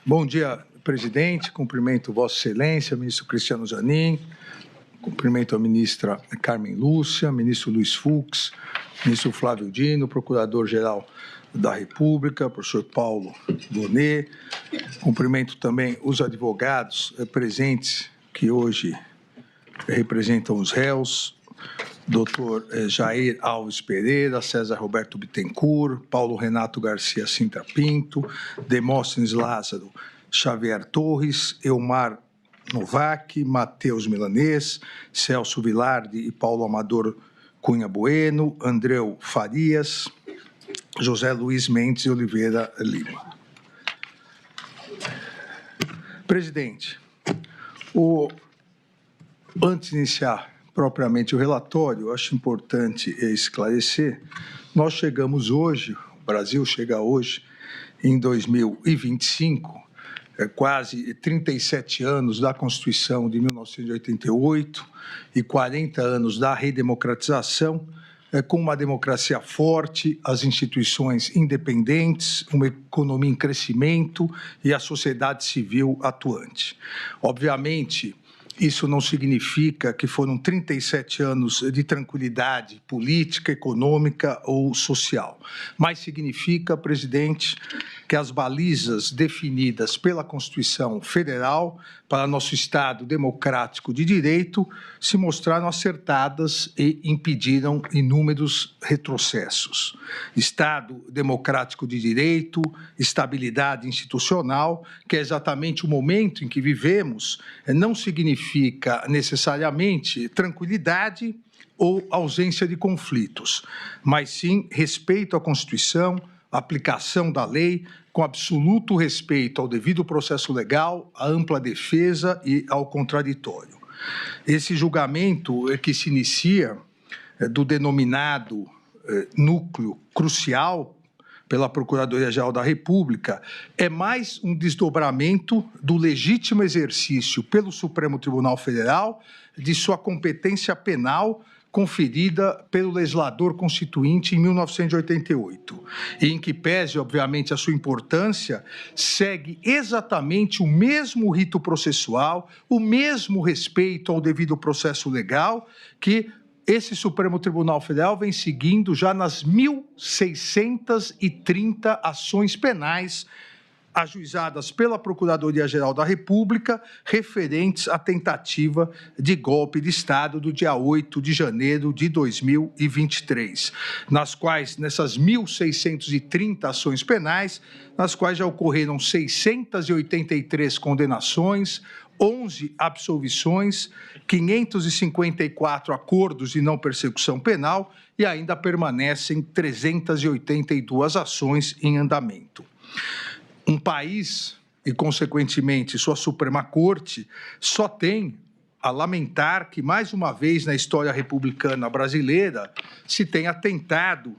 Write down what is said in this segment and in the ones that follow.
Bom dia, presidente. Cumprimento Vossa Excelência, ministro Cristiano Zanin. Cumprimento a ministra Carmen Lúcia, ministro Luiz Fux, ministro Flávio Dino, procurador-geral da República, professor Paulo Bonet. Cumprimento também os advogados presentes que hoje representam os réus, doutor Jair Alves Pereira, César Roberto Bittencourt, Paulo Renato Garcia Sintra Pinto, Demóstenes Lázaro Xavier Torres, Elmar Novak, Matheus Milanês, Celso Vilardi e Paulo Amador Cunha Bueno, Andreu Farias, José Luiz Mendes e Oliveira Lima. Presidente, antes de iniciar propriamente o relatório, acho importante esclarecer, nós chegamos hoje, o Brasil chega hoje, em 2025, quase 37 anos da Constituição de 1988 e 40 anos da redemocratização, com uma democracia forte, as instituições independentes, uma economia em crescimento e a sociedade civil atuante. Obviamente, isso não significa que foram 37 anos de tranquilidade política, econômica ou social, mas significa, presidente, que as balizas definidas pela Constituição Federal para nosso Estado democrático de direito se mostraram acertadas e impediram inúmeros retrocessos. Estado democrático de direito, estabilidade institucional, que é exatamente o momento em que vivemos, não significa necessariamente tranquilidade ou ausência de conflitos, mas sim respeito à Constituição, aplicação da lei, com absoluto respeito ao devido processo legal, à ampla defesa e ao contraditório. Esse julgamento que se inicia do denominado núcleo crucial pela Procuradoria-Geral da República é mais um desdobramento do legítimo exercício pelo Supremo Tribunal Federal de sua competência penal conferida pelo legislador constituinte em 1988, e em que pese, obviamente, a sua importância, segue exatamente o mesmo rito processual, o mesmo respeito ao devido processo legal que esse Supremo Tribunal Federal vem seguindo já nas 1.630 ações penais ajuizadas pela Procuradoria-Geral da República, referentes à tentativa de golpe de Estado do dia 8 de janeiro de 2023, nessas 1.630 ações penais, nas quais já ocorreram 683 condenações, 11 absolvições, 554 acordos de não persecução penal e ainda permanecem 382 ações em andamento. Um país, e consequentemente sua Suprema Corte, só tem a lamentar que, mais uma vez na história republicana brasileira, se tenha tentado,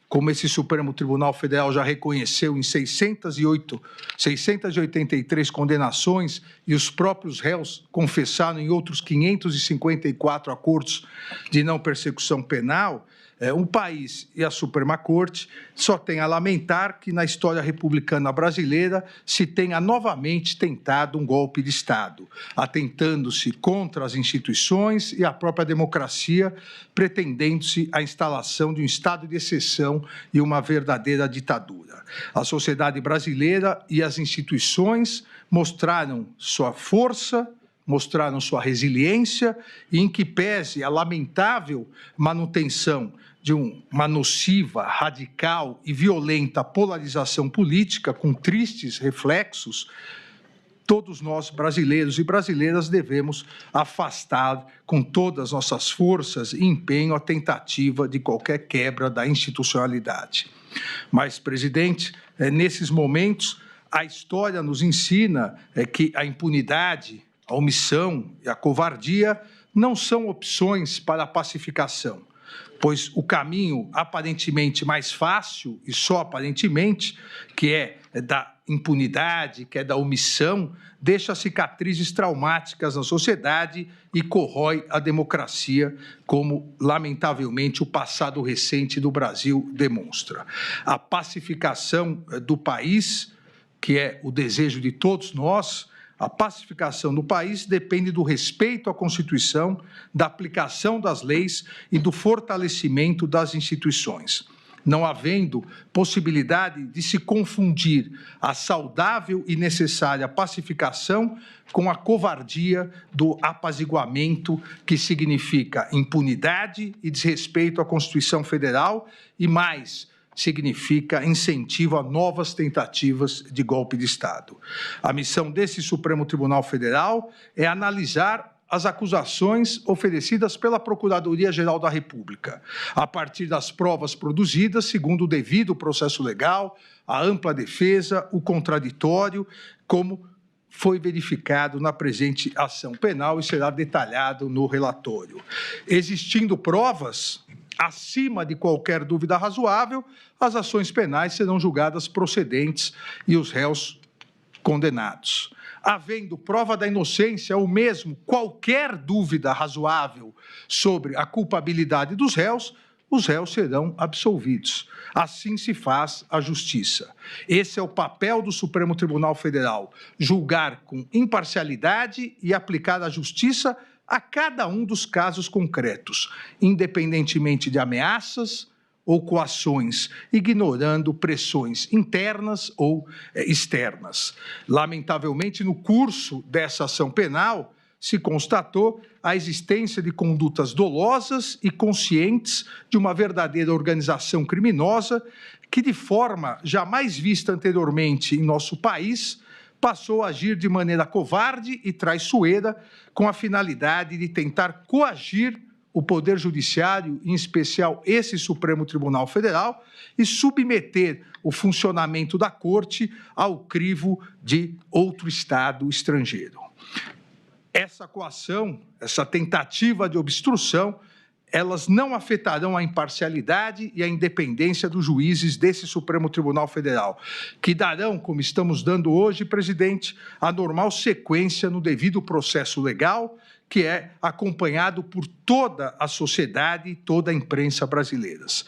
como esse Supremo Tribunal Federal já reconheceu em 683 condenações, e os próprios réus confessaram em outros 554 acordos de não persecução penal, um país e a Suprema Corte só tem a lamentar que na história republicana brasileira se tenha novamente tentado um golpe de Estado, atentando-se contra as instituições e a própria democracia, pretendendo-se a instalação de um estado de exceção e uma verdadeira ditadura. A sociedade brasileira e as instituições mostraram sua força, mostraram sua resiliência e, em que pese a lamentável manutenção de uma nociva, radical e violenta polarização política com tristes reflexos, todos nós, brasileiros e brasileiras, devemos afastar com todas as nossas forças e empenho a tentativa de qualquer quebra da institucionalidade. Mas, presidente, nesses momentos, a história nos ensina que a impunidade, a omissão e a covardia não são opções para a pacificação, pois o caminho aparentemente mais fácil, e só aparentemente, que é da impunidade, que é da omissão, deixa cicatrizes traumáticas na sociedade e corrói a democracia, como, lamentavelmente, o passado recente do Brasil demonstra. A pacificação do país que é o desejo de todos nós, a pacificação do país depende do respeito à Constituição, da aplicação das leis e do fortalecimento das instituições. Não havendo possibilidade de se confundir a saudável e necessária pacificação com a covardia do apaziguamento, que significa impunidade e desrespeito à Constituição Federal e, mais, significa incentivo a novas tentativas de golpe de Estado. A missão desse Supremo Tribunal Federal é analisar as acusações oferecidas pela Procuradoria-Geral da República, a partir das provas produzidas segundo o devido processo legal, a ampla defesa, o contraditório, como foi verificado na presente ação penal e será detalhado no relatório. Existindo provas acima de qualquer dúvida razoável, as ações penais serão julgadas procedentes e os réus condenados. Havendo prova da inocência ou mesmo qualquer dúvida razoável sobre a culpabilidade dos réus, os réus serão absolvidos. Assim se faz a justiça. Esse é o papel do Supremo Tribunal Federal, julgar com imparcialidade e aplicar a justiça a cada um dos casos concretos, independentemente de ameaças ou coações, ignorando pressões internas ou externas. Lamentavelmente, no curso dessa ação penal, se constatou a existência de condutas dolosas e conscientes de uma verdadeira organização criminosa que, de forma jamais vista anteriormente em nosso país, passou a agir de maneira covarde e traiçoeira com a finalidade de tentar coagir o Poder Judiciário, em especial esse Supremo Tribunal Federal, e submeter o funcionamento da Corte ao crivo de outro Estado estrangeiro. Essa coação, essa tentativa de obstrução, elas não afetarão a imparcialidade e a independência dos juízes desse Supremo Tribunal Federal, que darão, como estamos dando hoje, presidente, a normal sequência no devido processo legal, que é acompanhado por toda a sociedade e toda a imprensa brasileiras.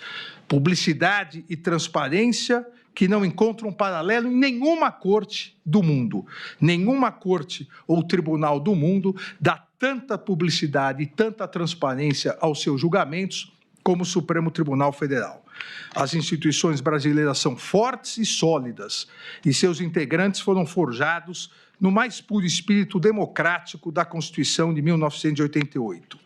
Publicidade e transparência que não encontram paralelo em nenhuma corte do mundo. Nenhuma corte ou tribunal do mundo dá tanta publicidade e tanta transparência aos seus julgamentos como o Supremo Tribunal Federal. As instituições brasileiras são fortes e sólidas, e seus integrantes foram forjados no mais puro espírito democrático da Constituição de 1988.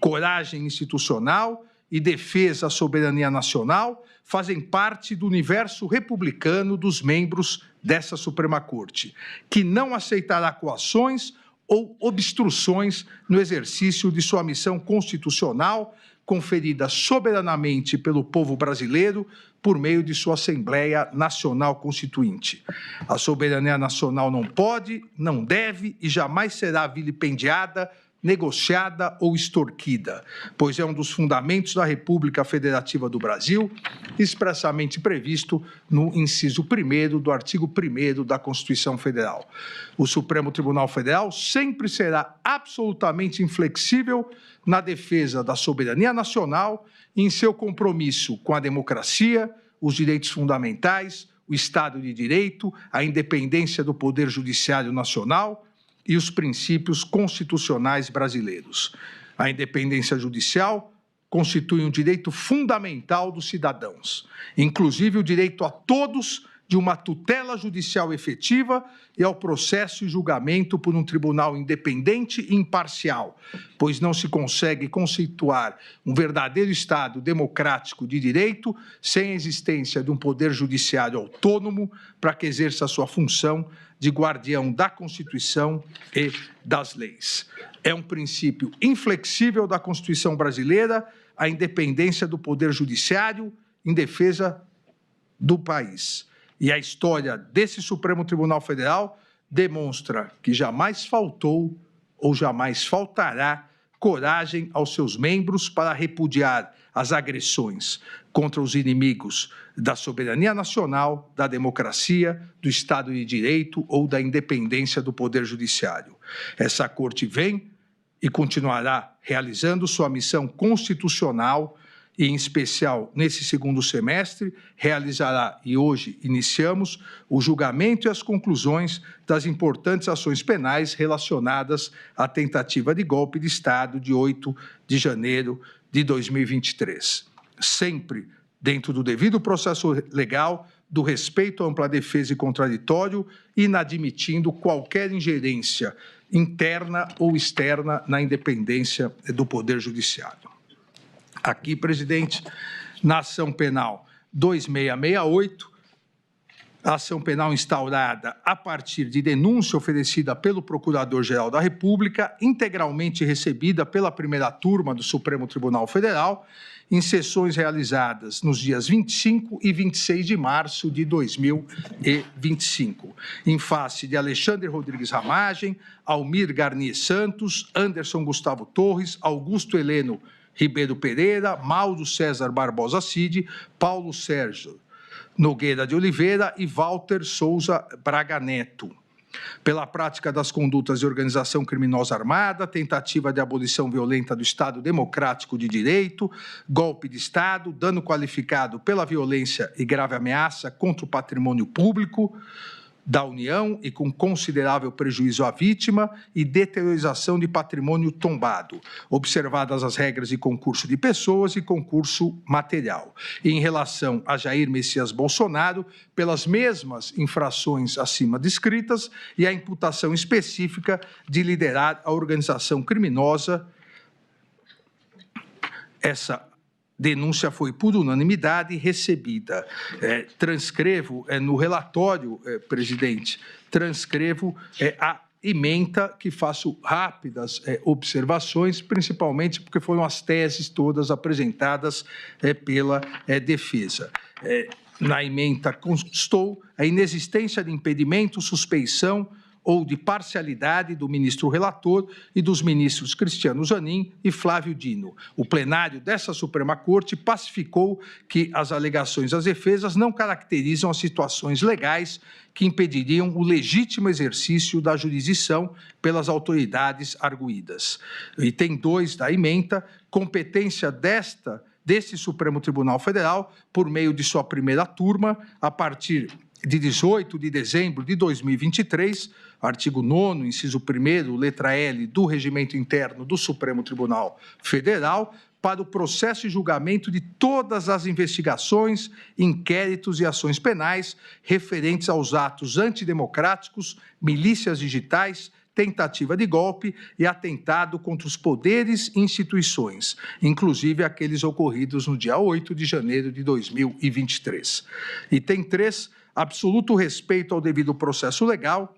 Coragem institucional e defesa à soberania nacional fazem parte do universo republicano dos membros dessa Suprema Corte, que não aceitará coações ou obstruções no exercício de sua missão constitucional, conferida soberanamente pelo povo brasileiro por meio de sua Assembleia Nacional Constituinte. A soberania nacional não pode, não deve e jamais será vilipendiada, negociada ou extorquida, pois é um dos fundamentos da República Federativa do Brasil, expressamente previsto no inciso 1º do artigo 1º da Constituição Federal. O Supremo Tribunal Federal sempre será absolutamente inflexível na defesa da soberania nacional e em seu compromisso com a democracia, os direitos fundamentais, o Estado de Direito, a independência do Poder Judiciário Nacional e os princípios constitucionais brasileiros. A independência judicial constitui um direito fundamental dos cidadãos, inclusive o direito a todos de uma tutela judicial efetiva e ao processo e julgamento por um tribunal independente e imparcial, pois não se consegue conceituar um verdadeiro Estado democrático de direito sem a existência de um poder judiciário autônomo para que exerça a sua função de guardião da Constituição e das leis. É um princípio inflexível da Constituição brasileira a independência do Poder Judiciário em defesa do país. E a história desse Supremo Tribunal Federal demonstra que jamais faltou ou jamais faltará coragem aos seus membros para repudiar as agressões contra os inimigos da soberania nacional, da democracia, do Estado de Direito ou da independência do Poder Judiciário. Essa Corte vem e continuará realizando sua missão constitucional e, em especial, nesse segundo semestre, realizará, e hoje iniciamos, o julgamento e as conclusões das importantes ações penais relacionadas à tentativa de golpe de Estado de 8 de janeiro de 2023. Sempre dentro do devido processo legal, do respeito à ampla defesa e contraditório, inadmitindo qualquer ingerência interna ou externa na independência do Poder Judiciário. Aqui, presidente, na ação penal 2668, a ação penal instaurada a partir de denúncia oferecida pelo Procurador-Geral da República, integralmente recebida pela primeira turma do Supremo Tribunal Federal, em sessões realizadas nos dias 25 e 26 de março de 2025, em face de Alexandre Rodrigues Ramagem, Almir Garnier Santos, Anderson Gustavo Torres, Augusto Heleno Ribeiro Pereira, Mauro César Barbosa Cid, Paulo Sérgio Nogueira de Oliveira e Walter Souza Braga Neto, pela prática das condutas de organização criminosa armada, tentativa de abolição violenta do Estado Democrático de Direito, golpe de Estado, dano qualificado pela violência e grave ameaça contra o patrimônio público da União e com considerável prejuízo à vítima e deteriorização de patrimônio tombado, observadas as regras de concurso de pessoas e concurso material. E em relação a Jair Messias Bolsonaro, pelas mesmas infrações acima descritas e a imputação específica de liderar a organização criminosa. Essa denúncia foi por unanimidade recebida. Transcrevo no relatório, presidente, a ementa que faço rápidas observações, principalmente porque foram as teses todas apresentadas pela defesa. Na ementa constou a inexistência de impedimento, suspeição ou de parcialidade do ministro relator e dos ministros Cristiano Zanin e Flávio Dino. O plenário dessa Suprema Corte pacificou que as alegações das defesas não caracterizam as situações legais que impediriam o legítimo exercício da jurisdição pelas autoridades arguidas. Item 2 da ementa, competência deste Supremo Tribunal Federal, por meio de sua primeira turma, a partir de 18 de dezembro de 2023, artigo 9º, inciso 1º, letra L do Regimento Interno do Supremo Tribunal Federal, para o processo e julgamento de todas as investigações, inquéritos e ações penais referentes aos atos antidemocráticos, milícias digitais, tentativa de golpe e atentado contra os poderes e instituições, inclusive aqueles ocorridos no dia 8 de janeiro de 2023. Item 3, absoluto respeito ao devido processo legal,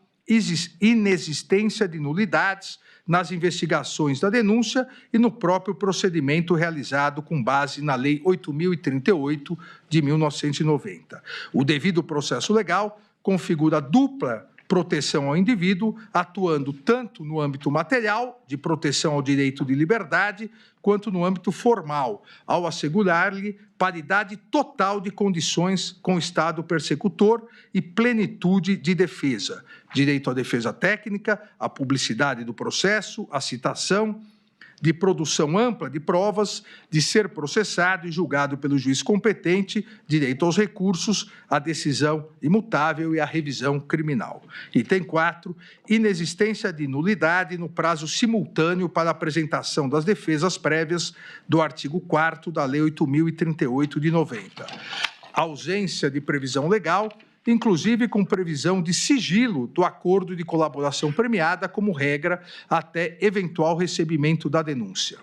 inexistência de nulidades nas investigações da denúncia e no próprio procedimento realizado com base na Lei 8.038 de 1990. O devido processo legal configura dupla proteção ao indivíduo, atuando tanto no âmbito material, de proteção ao direito de liberdade, quanto no âmbito formal, ao assegurar-lhe paridade total de condições com o Estado persecutor e plenitude de defesa, direito à defesa técnica, à publicidade do processo, à citação, de produção ampla de provas, de ser processado e julgado pelo juiz competente, direito aos recursos, à decisão imutável e à revisão criminal. Item 4, inexistência de nulidade no prazo simultâneo para apresentação das defesas prévias do artigo 4º da Lei 8.038 de 90. Ausência de previsão legal, inclusive com previsão de sigilo do acordo de colaboração premiada como regra até eventual recebimento da denúncia.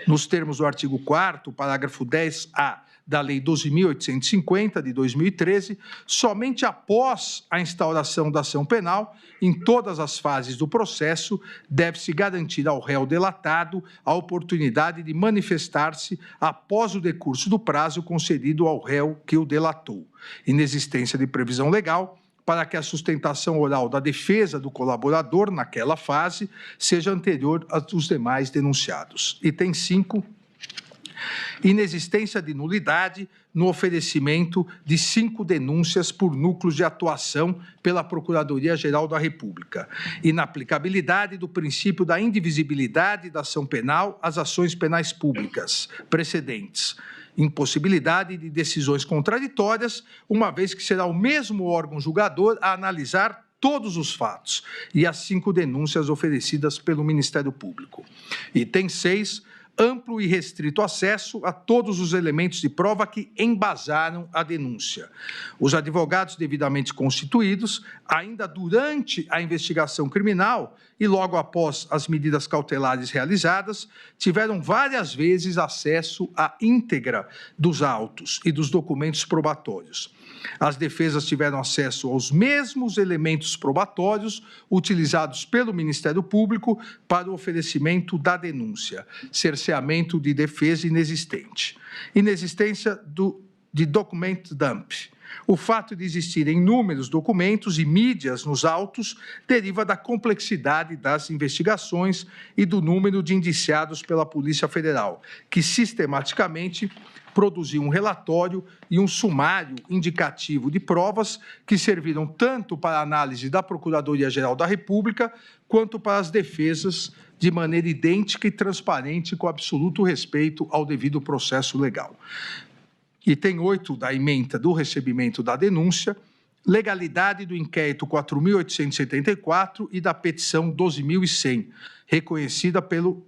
Nos termos do artigo 4º, parágrafo 10A da Lei 12.850, de 2013, somente após a instauração da ação penal, em todas as fases do processo, deve-se garantir ao réu delatado a oportunidade de manifestar-se após o decurso do prazo concedido ao réu que o delatou. Inexistência de previsão legal para que a sustentação oral da defesa do colaborador naquela fase seja anterior à dos demais denunciados. Item 5, inexistência de nulidade no oferecimento de 5 denúncias por núcleos de atuação pela Procuradoria-Geral da República. Inaplicabilidade do princípio da indivisibilidade da ação penal às ações penais públicas precedentes. impossibilidade de decisões contraditórias, uma vez que será o mesmo órgão julgador a analisar todos os fatos e as 5 denúncias oferecidas pelo Ministério Público. Item 6, amplo e restrito acesso a todos os elementos de prova que embasaram a denúncia. Os advogados devidamente constituídos, ainda durante a investigação criminal e logo após as medidas cautelares realizadas, tiveram várias vezes acesso à íntegra dos autos e dos documentos probatórios. As defesas tiveram acesso aos mesmos elementos probatórios utilizados pelo Ministério Público para o oferecimento da denúncia, cerceamento de defesa inexistente, inexistência de document dump. O fato de existirem inúmeros documentos e mídias nos autos deriva da complexidade das investigações e do número de indiciados pela Polícia Federal, que sistematicamente produziu um relatório e um sumário indicativo de provas que serviram tanto para a análise da Procuradoria-Geral da República quanto para as defesas de maneira idêntica e transparente com absoluto respeito ao devido processo legal. Item 8 da ementa do recebimento da denúncia, legalidade do inquérito 4.874 e da petição 12.100, reconhecida pelo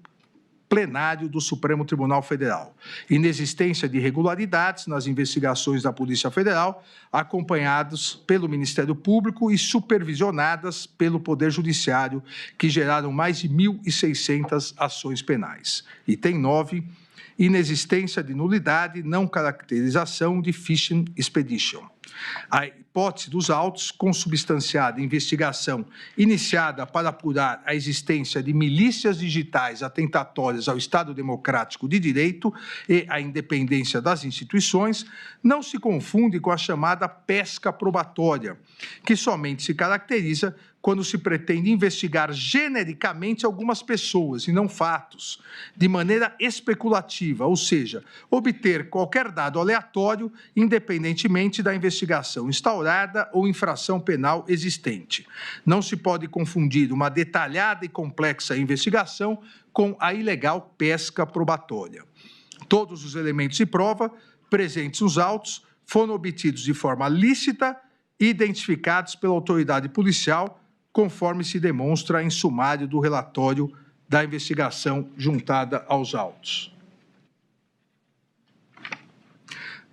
plenário do Supremo Tribunal Federal. Inexistência de irregularidades nas investigações da Polícia Federal, acompanhadas pelo Ministério Público e supervisionadas pelo Poder Judiciário, que geraram mais de 1.600 ações penais. Item 9, inexistência de nulidade, não caracterização de fishing expedition. A hipótese dos autos, consubstanciada em investigação iniciada para apurar a existência de milícias digitais atentatórias ao Estado Democrático de Direito e à independência das instituições, não se confunde com a chamada pesca probatória, que somente se caracteriza quando se pretende investigar genericamente algumas pessoas e não fatos, de maneira especulativa, ou seja, obter qualquer dado aleatório, independentemente da investigação instaurada ou infração penal existente. Não se pode confundir uma detalhada e complexa investigação com a ilegal pesca probatória. Todos os elementos de prova presentes nos autos foram obtidos de forma lícita e identificados pela autoridade policial, conforme se demonstra em sumário do relatório da investigação juntada aos autos.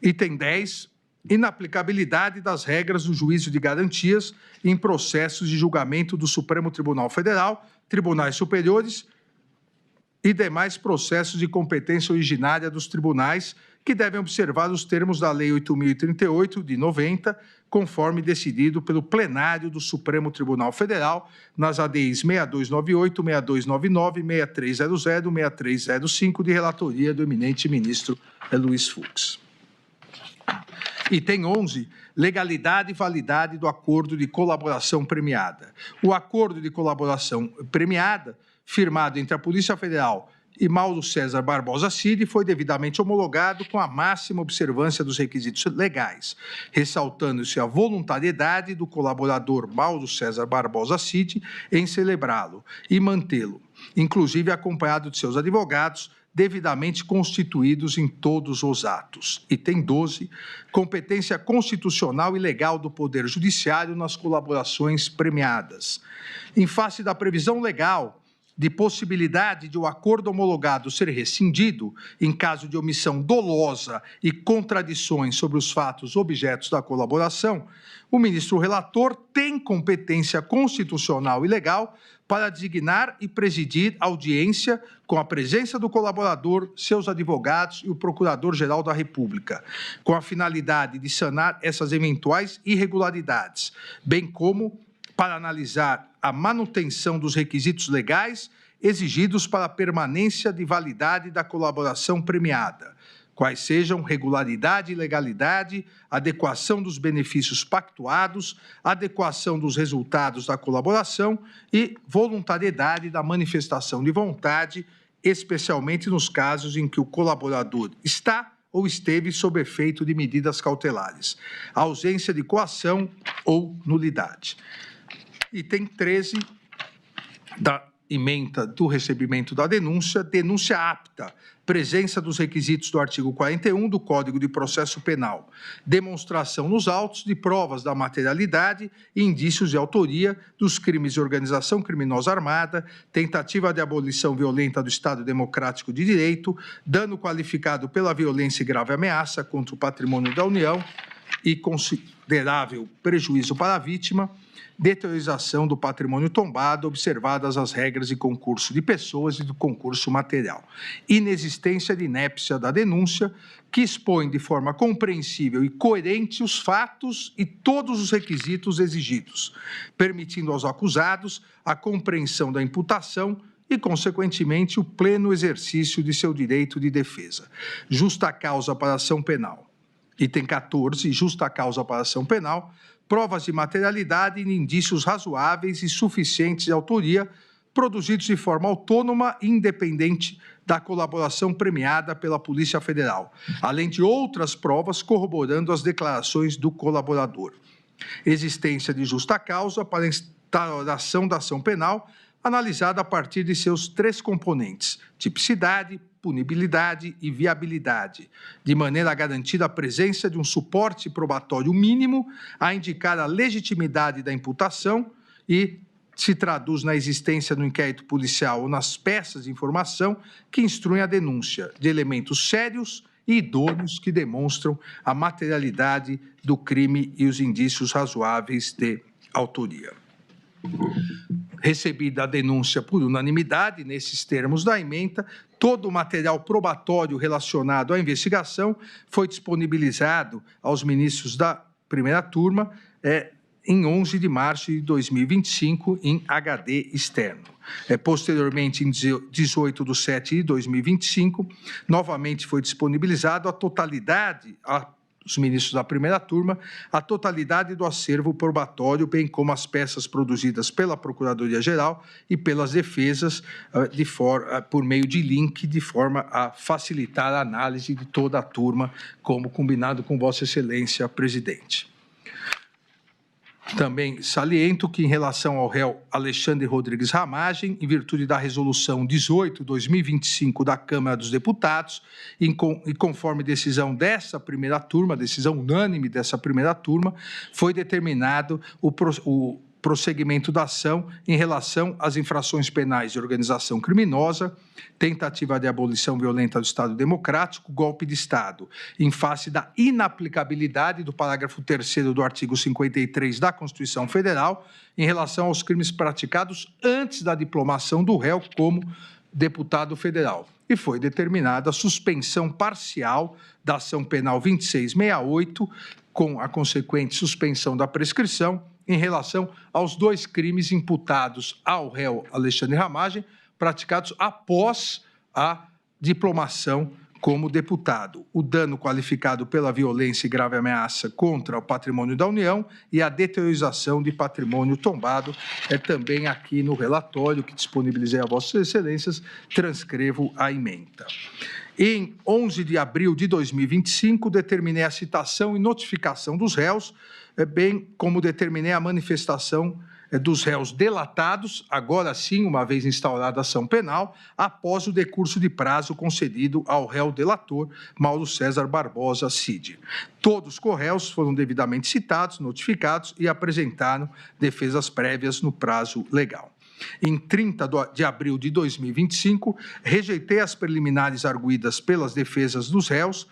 Item 10, inaplicabilidade das regras do juízo de garantias em processos de julgamento do Supremo Tribunal Federal, tribunais superiores e demais processos de competência originária dos tribunais, que devem observar os termos da Lei 8.038, de 90, conforme decidido pelo plenário do Supremo Tribunal Federal, nas ADIs 6298, 6299, 6300, 6305, de relatoria do eminente ministro Luiz Fux. Item 11, legalidade e validade do acordo de colaboração premiada. O acordo de colaboração premiada, firmado entre a Polícia Federal e Mauro César Barbosa Cid, foi devidamente homologado com a máxima observância dos requisitos legais, ressaltando-se a voluntariedade do colaborador Mauro César Barbosa Cid em celebrá-lo e mantê-lo, inclusive acompanhado de seus advogados, devidamente constituídos em todos os atos. Item 12, competência constitucional e legal do Poder Judiciário nas colaborações premiadas. Em face da previsão legal de possibilidade de o acordo homologado ser rescindido em caso de omissão dolosa e contradições sobre os fatos objetos da colaboração, o ministro relator tem competência constitucional e legal para designar e presidir audiência com a presença do colaborador, seus advogados e o Procurador-Geral da República, com a finalidade de sanar essas eventuais irregularidades, bem como para analisar a manutenção dos requisitos legais exigidos para a permanência de validade da colaboração premiada, quais sejam regularidade e legalidade, adequação dos benefícios pactuados, adequação dos resultados da colaboração e voluntariedade da manifestação de vontade, especialmente nos casos em que o colaborador está ou esteve sob efeito de medidas cautelares, ausência de coação ou nulidade. Item 13 da ementa do recebimento da denúncia, denúncia apta, presença dos requisitos do artigo 41 do Código de Processo Penal, demonstração nos autos de provas da materialidade e indícios de autoria dos crimes de organização criminosa armada, tentativa de abolição violenta do Estado Democrático de Direito, dano qualificado pela violência e grave ameaça contra o patrimônio da União e considerável prejuízo para a vítima, deteriorização do patrimônio tombado, observadas as regras de concurso de pessoas e do concurso material. Inexistência de inépcia da denúncia, que expõe de forma compreensível e coerente os fatos e todos os requisitos exigidos, permitindo aos acusados a compreensão da imputação e, consequentemente, o pleno exercício de seu direito de defesa. Justa causa para ação penal. Item 14, justa causa para ação penal, provas de materialidade e indícios razoáveis e suficientes de autoria, produzidos de forma autônoma e independente da colaboração premiada pela Polícia Federal, além de outras provas corroborando as declarações do colaborador. Existência de justa causa para a instauração da ação penal, analisada a partir de seus 3 componentes: tipicidade, punibilidade e viabilidade, de maneira a garantir a presença de um suporte probatório mínimo a indicar a legitimidade da imputação e se traduz na existência no inquérito policial ou nas peças de informação que instruem a denúncia de elementos sérios e idôneos que demonstram a materialidade do crime e os indícios razoáveis de autoria. Recebida a denúncia por unanimidade, nesses termos da ementa, todo o material probatório relacionado à investigação foi disponibilizado aos ministros da primeira turma em 11 de março de 2025, em HD externo. Posteriormente, em 18 de 7 de 2025, novamente foi disponibilizado a totalidade, os ministros da primeira turma, a totalidade do acervo probatório, bem como as peças produzidas pela Procuradoria-Geral e pelas defesas por meio de link, de forma a facilitar a análise de toda a turma, como combinado com Vossa Excelência, Presidente. Também saliento que, em relação ao réu Alexandre Rodrigues Ramagem, em virtude da Resolução 18/2025 da Câmara dos Deputados, e conforme decisão dessa primeira turma, decisão unânime dessa primeira turma, foi determinado o prosseguimento da ação em relação às infrações penais de organização criminosa, tentativa de abolição violenta do Estado Democrático, golpe de Estado, em face da inaplicabilidade do parágrafo 3º do artigo 53 da Constituição Federal, em relação aos crimes praticados antes da diplomação do réu como deputado federal. E foi determinada a suspensão parcial da ação penal 2668, com a consequente suspensão da prescrição, em relação aos 2 crimes imputados ao réu Alexandre Ramagem, praticados após a diplomação como deputado: o dano qualificado pela violência e grave ameaça contra o patrimônio da União e a deteriorização de patrimônio tombado. Também aqui no relatório que disponibilizei a Vossas Excelências, transcrevo a ementa. Em 11 de abril de 2025, determinei a citação e notificação dos réus, bem como determinei a manifestação dos réus delatados, agora sim, uma vez instaurada a ação penal, após o decurso de prazo concedido ao réu delator, Mauro César Barbosa Cid. Todos os corréus foram devidamente citados, notificados e apresentaram defesas prévias no prazo legal. Em 30 de abril de 2025, rejeitei as preliminares arguidas pelas defesas dos réus,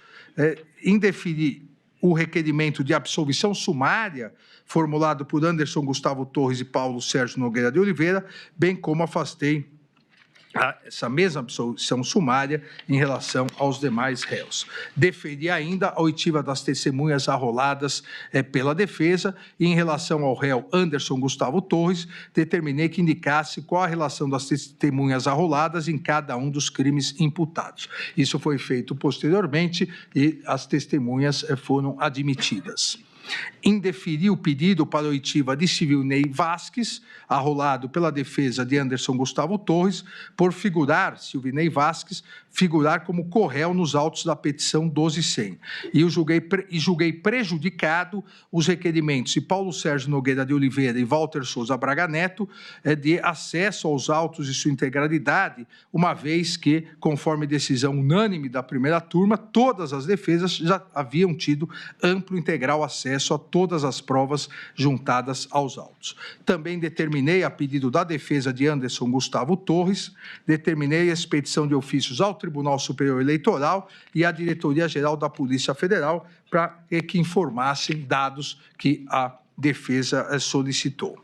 indeferi o requerimento de absolvição sumária formulado por Anderson Gustavo Torres e Paulo Sérgio Nogueira de Oliveira, bem como afastei essa mesma absolvição sumária em relação aos demais réus. Deferi ainda a oitiva das testemunhas arroladas pela defesa e, em relação ao réu Anderson Gustavo Torres, determinei que indicasse qual a relação das testemunhas arroladas em cada um dos crimes imputados. Isso foi feito posteriormente e as testemunhas foram admitidas. indeferir o pedido para oitiva de Silvinei Vasques, arrolado pela defesa de Anderson Gustavo Torres, por Silvinei Vasques, figurar como corréu nos autos da petição 1200. E julguei prejudicado os requerimentos de Paulo Sérgio Nogueira de Oliveira e Walter Souza Braga Neto de acesso aos autos e sua integralidade, uma vez que, conforme decisão unânime da primeira turma, todas as defesas já haviam tido amplo e integral acesso a todas as provas juntadas aos autos. Também determinei, a pedido da defesa de Anderson Gustavo Torres, determinei a expedição de ofícios ao Tribunal Superior Eleitoral e à Diretoria-Geral da Polícia Federal para que informassem dados que a defesa solicitou.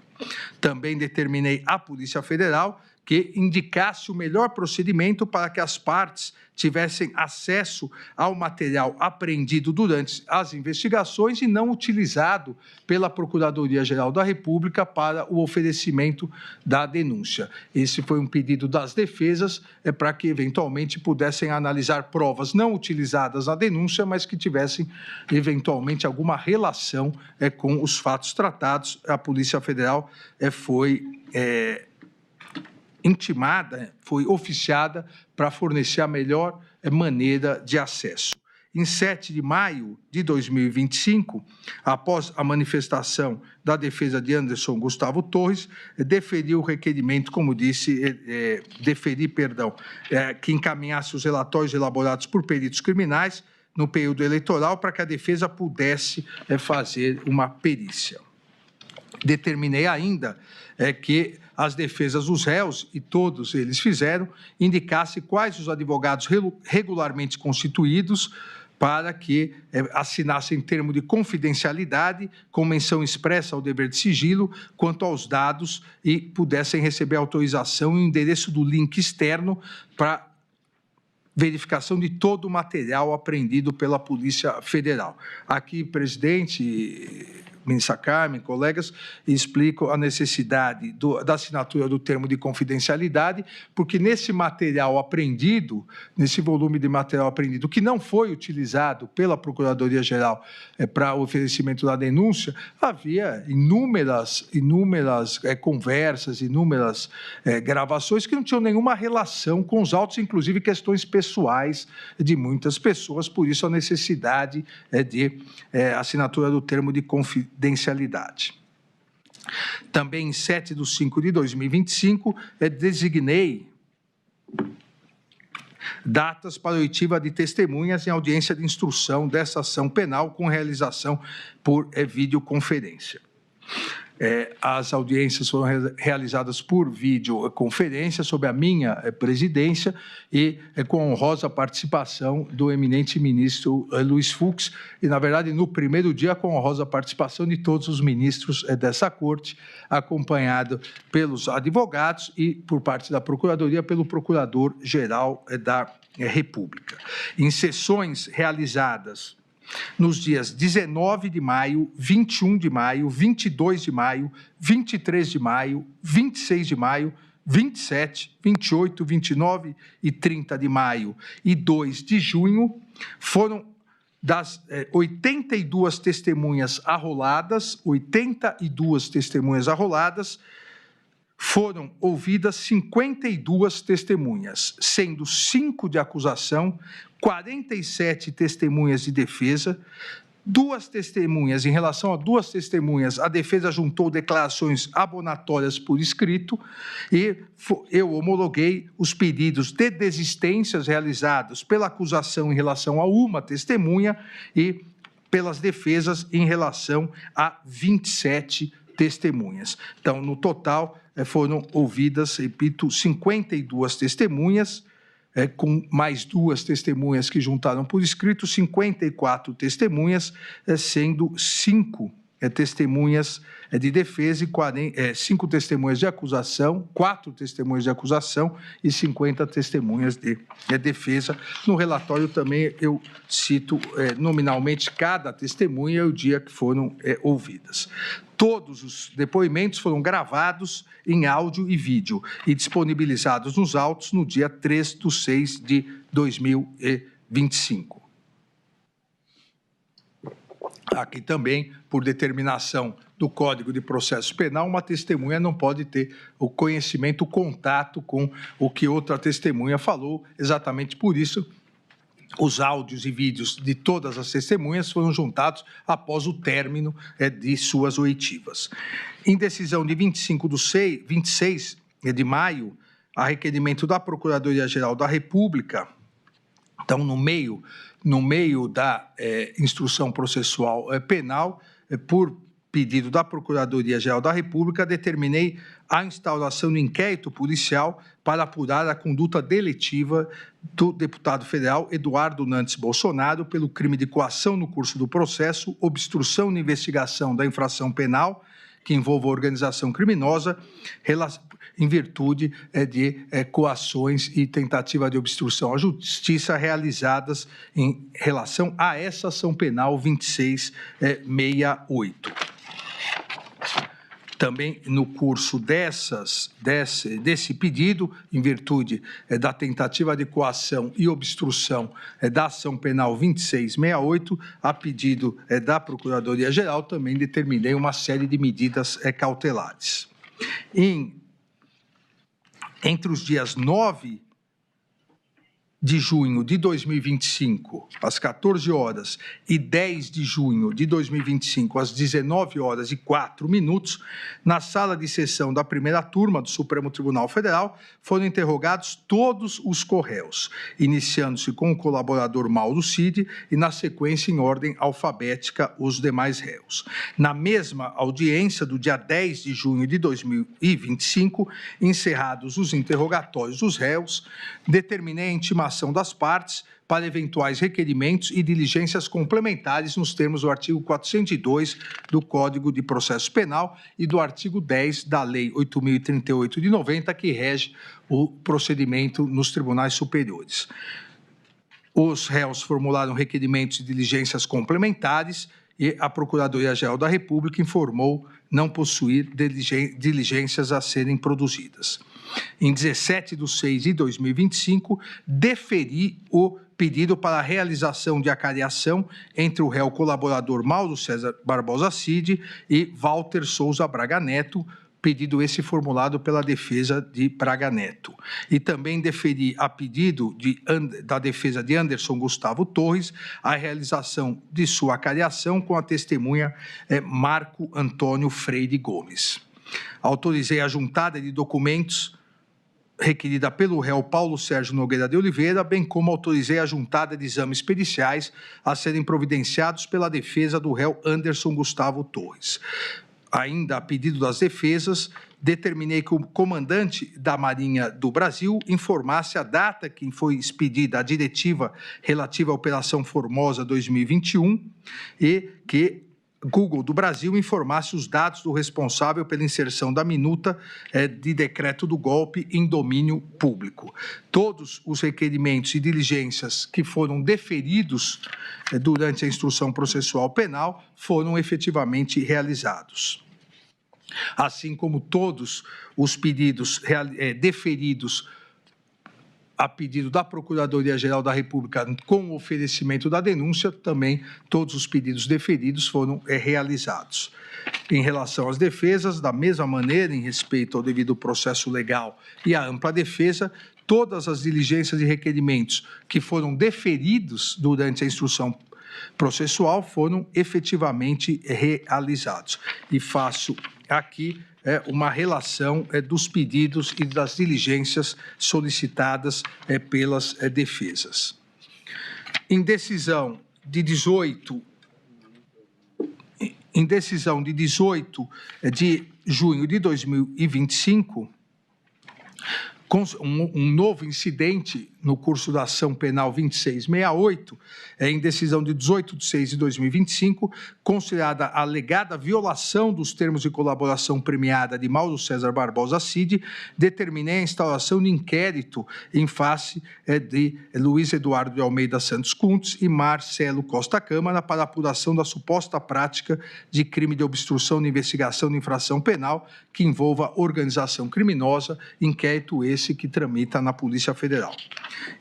Também determinei à Polícia Federal que indicasse o melhor procedimento para que as partes tivessem acesso ao material apreendido durante as investigações e não utilizado pela Procuradoria-Geral da República para o oferecimento da denúncia. Esse foi um pedido das defesas para que, eventualmente, pudessem analisar provas não utilizadas na denúncia, mas que tivessem, eventualmente, alguma relação com os fatos tratados. A Polícia Federal foi intimada, foi oficiada para fornecer a melhor maneira de acesso. Em 7 de maio de 2025, após a manifestação da defesa de Anderson Gustavo Torres, deferi o requerimento, como disse, que encaminhasse os relatórios elaborados por peritos criminais no período eleitoral para que a defesa pudesse fazer uma perícia. Determinei ainda que as defesas dos réus, e todos eles fizeram, indicassem quais os advogados regularmente constituídos para que assinassem termo de confidencialidade, com menção expressa ao dever de sigilo, quanto aos dados, e pudessem receber autorização e o endereço do link externo para verificação de todo o material apreendido pela Polícia Federal. Aqui, presidente, ministra Carmen, colegas, explico a necessidade da assinatura do termo de confidencialidade, porque nesse material apreendido, nesse volume de material apreendido, que não foi utilizado pela Procuradoria-Geral para o oferecimento da denúncia, havia inúmeras conversas, inúmeras gravações que não tinham nenhuma relação com os autos, inclusive questões pessoais de muitas pessoas, por isso a necessidade de assinatura do termo de confidencialidade. Também em 7 de 5 de 2025, designei datas para oitiva de testemunhas em audiência de instrução dessa ação penal com realização por videoconferência. As audiências foram realizadas por videoconferência sob a minha presidência e com a honrosa participação do eminente ministro Luiz Fux e, na verdade, no primeiro dia, com a honrosa participação de todos os ministros dessa corte, acompanhado pelos advogados e, por parte da Procuradoria, pelo Procurador-Geral da República. Em sessões realizadas nos dias 19 de maio, 21 de maio, 22 de maio, 23 de maio, 26 de maio, 27, 28, 29 e 30 de maio e 2 de junho, foram das 82 testemunhas arroladas, foram ouvidas 52 testemunhas, sendo 5 de acusação, 47 testemunhas de defesa, 2 testemunhas, em relação a 2 testemunhas, a defesa juntou declarações abonatórias por escrito e eu homologuei os pedidos de desistências realizados pela acusação em relação a uma testemunha e pelas defesas em relação a 27 testemunhas. Então, no total, foram ouvidas, repito, 52 testemunhas, com mais 2 testemunhas que juntaram por escrito, 54 testemunhas, sendo 5 testemunhas de defesa e 5 testemunhas de acusação, 4 testemunhas de acusação e 50 testemunhas de defesa. No relatório também eu cito nominalmente cada testemunha e o dia que foram ouvidas. Todos os depoimentos foram gravados em áudio e vídeo e disponibilizados nos autos no dia 3 de 6 de 2025. Aqui também, por determinação do Código de Processo Penal, uma testemunha não pode ter o conhecimento, o contato com o que outra testemunha falou. Exatamente por isso, os áudios e vídeos de todas as testemunhas foram juntados após o término de suas oitivas. Em decisão de 26 de maio, a requerimento da Procuradoria-Geral da República, então, no meio da instrução processual penal, por pedido da Procuradoria-Geral da República, determinei a instauração de inquérito policial para apurar a conduta deletiva do deputado federal Eduardo Nantes Bolsonaro pelo crime de coação no curso do processo, obstrução na investigação da infração penal que envolva organização criminosa, em virtude de coações e tentativa de obstrução à justiça realizadas em relação a essa ação penal 2668. Também no curso desse pedido, em virtude da tentativa de coação e obstrução da ação penal 2668, a pedido da Procuradoria-Geral, também determinei uma série de medidas cautelares. Entre os dias 9 de junho de 2025, às 14 horas, e 10 de junho de 2025, às 19 horas e 4 minutos, na sala de sessão da primeira turma do Supremo Tribunal Federal, foram interrogados todos os corréus, iniciando-se com o colaborador Mauro Cid e, na sequência, em ordem alfabética, os demais réus. Na mesma audiência do dia 10 de junho de 2025, encerrados os interrogatórios dos réus, determinei a intimação das partes para eventuais requerimentos e diligências complementares nos termos do artigo 402 do Código de Processo Penal e do artigo 10 da Lei 8.038 de 90, que rege o procedimento nos tribunais superiores. Os réus formularam requerimentos e diligências complementares e a Procuradoria-Geral da República informou não possuir diligências a serem produzidas. Em 17 de 6 de 2025, deferi o pedido para a realização de acariação entre o réu colaborador Mauro César Barbosa Cid e Walter Souza Braga Neto, pedido esse formulado pela defesa de Braga Neto. E também deferi a pedido da defesa de Anderson Gustavo Torres a realização de sua acariação com a testemunha Marco Antônio Freire Gomes. Autorizei a juntada de documentos requerida pelo réu Paulo Sérgio Nogueira de Oliveira, bem como autorizei a juntada de exames periciais a serem providenciados pela defesa do réu Anderson Gustavo Torres. Ainda a pedido das defesas, determinei que o comandante da Marinha do Brasil informasse a data que foi expedida a diretiva relativa à Operação Formosa 2021 e que Google do Brasil informasse os dados do responsável pela inserção da minuta de decreto do golpe em domínio público. Todos os requerimentos e diligências que foram deferidos durante a instrução processual penal foram efetivamente realizados. Assim como todos os pedidos deferidos a pedido da Procuradoria-Geral da República com o oferecimento da denúncia, também todos os pedidos deferidos foram realizados. Em relação às defesas, da mesma maneira, em respeito ao devido processo legal e à ampla defesa, todas as diligências e requerimentos que foram deferidos durante a instrução processual foram efetivamente realizados. E faço aqui uma relação dos pedidos e das diligências solicitadas pelas defesas. Em decisão de 18 de junho de 2025, um novo incidente no curso da ação penal 2668, em decisão de 18 de 6 de 2025, considerada a alegada violação dos termos de colaboração premiada de Mauro César Barbosa Cid, determinei a instauração de inquérito em face de Luiz Eduardo de Almeida Santos Kuntz e Marcelo Costa Câmara para apuração da suposta prática de crime de obstrução de investigação de infração penal que envolva organização criminosa, inquérito esse que tramita na Polícia Federal.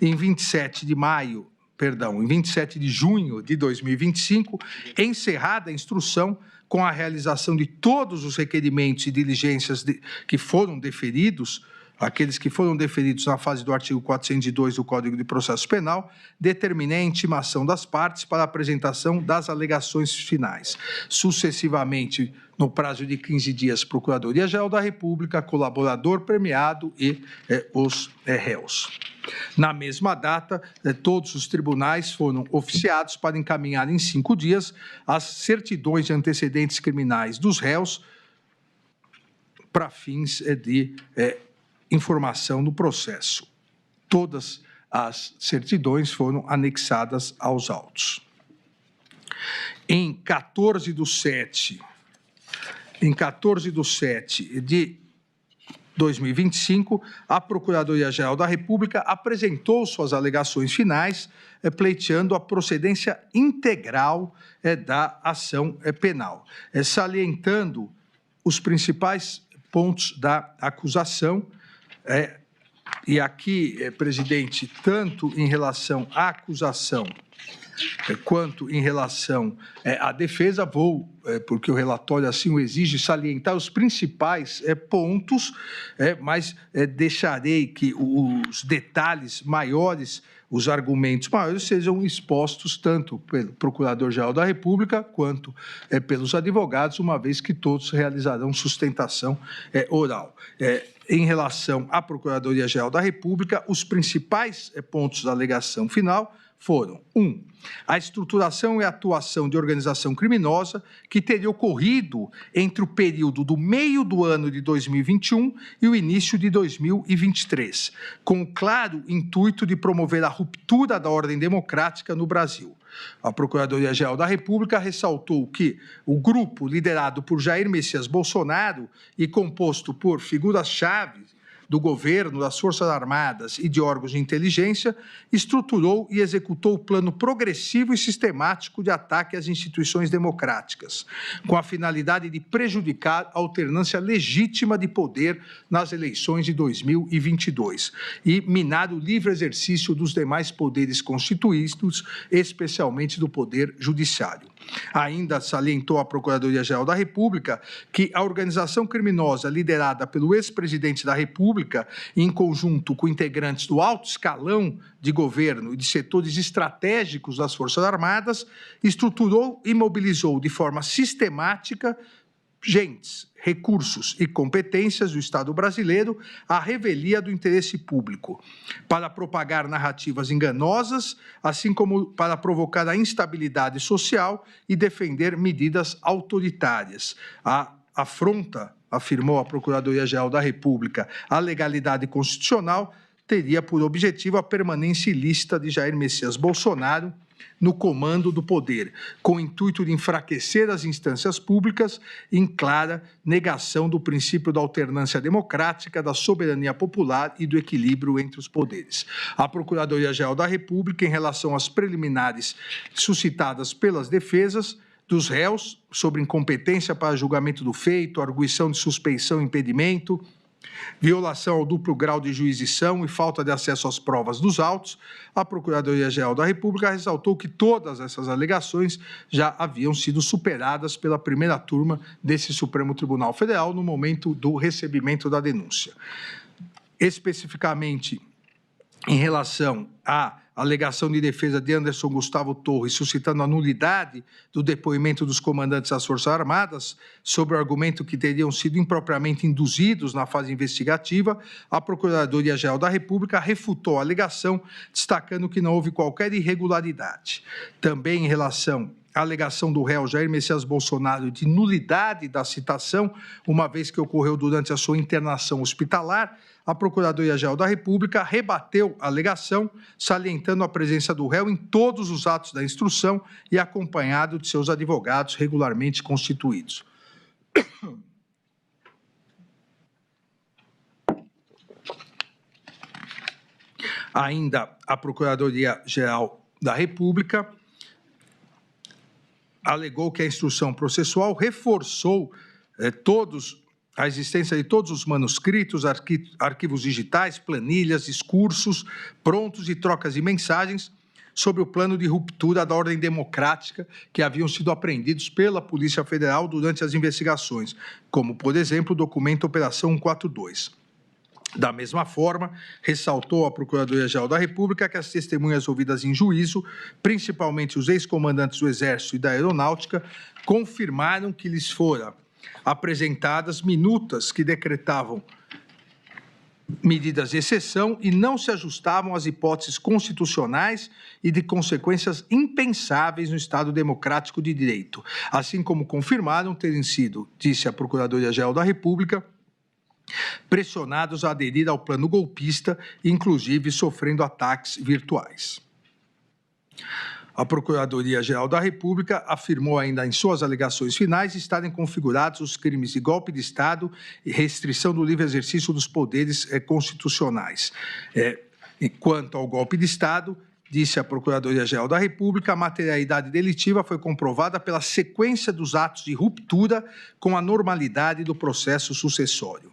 Em 27 de maio em 27 de junho de 2025, encerrada a instrução com a realização de todos os requerimentos e diligências que foram deferidos, aqueles que foram deferidos na fase do artigo 402 do Código de Processo Penal, determinei a intimação das partes para a apresentação das alegações finais. Sucessivamente, no prazo de 15 dias, Procuradoria-Geral da República, colaborador premiado e os réus. Na mesma data, todos os tribunais foram oficiados para encaminhar em 5 dias as certidões de antecedentes criminais dos réus para fins de informação do processo. Todas as certidões foram anexadas aos autos. Em 14 de 7 de 2025, a Procuradoria-Geral da República apresentou suas alegações finais, pleiteando a procedência integral da ação penal, salientando os principais pontos da acusação. E aqui, presidente, tanto em relação à acusação quanto em relação à defesa, porque o relatório assim o exige, salientar os principais pontos, mas deixarei que os detalhes maiores, os argumentos maiores, sejam expostos tanto pelo Procurador-Geral da República quanto pelos advogados, uma vez que todos realizarão sustentação oral. Em relação à Procuradoria-Geral da República, os principais pontos da alegação final foram: 1. A estruturação e atuação de organização criminosa que teria ocorrido entre o período do meio do ano de 2021 e o início de 2023, com o claro intuito de promover a ruptura da ordem democrática no Brasil. A Procuradoria-Geral da República ressaltou que o grupo liderado por Jair Messias Bolsonaro e composto por figuras-chave do governo, das Forças Armadas e de órgãos de inteligência, estruturou e executou o plano progressivo e sistemático de ataque às instituições democráticas, com a finalidade de prejudicar a alternância legítima de poder nas eleições de 2022 e minar o livre exercício dos demais poderes constituídos, especialmente do Poder Judiciário. Ainda salientou a Procuradoria-Geral da República que a organização criminosa liderada pelo ex-presidente da República, em conjunto com integrantes do alto escalão de governo e de setores estratégicos das Forças Armadas, estruturou e mobilizou de forma sistemática gentes, recursos e competências do Estado brasileiro à revelia do interesse público, para propagar narrativas enganosas, assim como para provocar a instabilidade social e defender medidas autoritárias. A afronta, afirmou a Procuradoria-Geral da República, a legalidade constitucional teria por objetivo a permanência ilícita de Jair Messias Bolsonaro no comando do poder, com o intuito de enfraquecer as instâncias públicas em clara negação do princípio da alternância democrática, da soberania popular e do equilíbrio entre os poderes. A Procuradoria-Geral da República, em relação às preliminares suscitadas pelas defesas dos réus sobre incompetência para julgamento do feito, arguição de suspeição e impedimento, violação ao duplo grau de jurisdição e falta de acesso às provas dos autos, a Procuradoria-Geral da República ressaltou que todas essas alegações já haviam sido superadas pela primeira turma desse Supremo Tribunal Federal no momento do recebimento da denúncia. Especificamente, em relação à alegação de defesa de Anderson Gustavo Torres, suscitando a nulidade do depoimento dos comandantes das Forças Armadas, sobre o argumento que teriam sido impropriamente induzidos na fase investigativa, a Procuradoria-Geral da República refutou a alegação, destacando que não houve qualquer irregularidade. Também em relação à alegação do réu Jair Messias Bolsonaro de nulidade da citação, uma vez que ocorreu durante a sua internação hospitalar, a Procuradoria-Geral da República rebateu a alegação, salientando a presença do réu em todos os atos da instrução e acompanhado de seus advogados regularmente constituídos. Ainda a Procuradoria-Geral da República alegou que a instrução processual reforçou a existência de todos os manuscritos, arquivos digitais, planilhas, discursos prontos e trocas de mensagens sobre o plano de ruptura da ordem democrática que haviam sido apreendidos pela Polícia Federal durante as investigações, como, por exemplo, o documento Operação 142. Da mesma forma, ressaltou a Procuradoria-Geral da República que as testemunhas ouvidas em juízo, principalmente os ex-comandantes do Exército e da Aeronáutica, confirmaram que lhes foram apresentadas minutas que decretavam medidas de exceção e não se ajustavam às hipóteses constitucionais e de consequências impensáveis no Estado democrático de direito, assim como confirmaram terem sido, disse a Procuradoria-Geral da República, pressionados a aderir ao plano golpista, inclusive sofrendo ataques virtuais. A Procuradoria-Geral da República afirmou ainda em suas alegações finais estarem configurados os crimes de golpe de Estado e restrição do livre exercício dos poderes constitucionais. Quanto ao golpe de Estado, disse a Procuradoria-Geral da República, a materialidade delitiva foi comprovada pela sequência dos atos de ruptura com a normalidade do processo sucessório.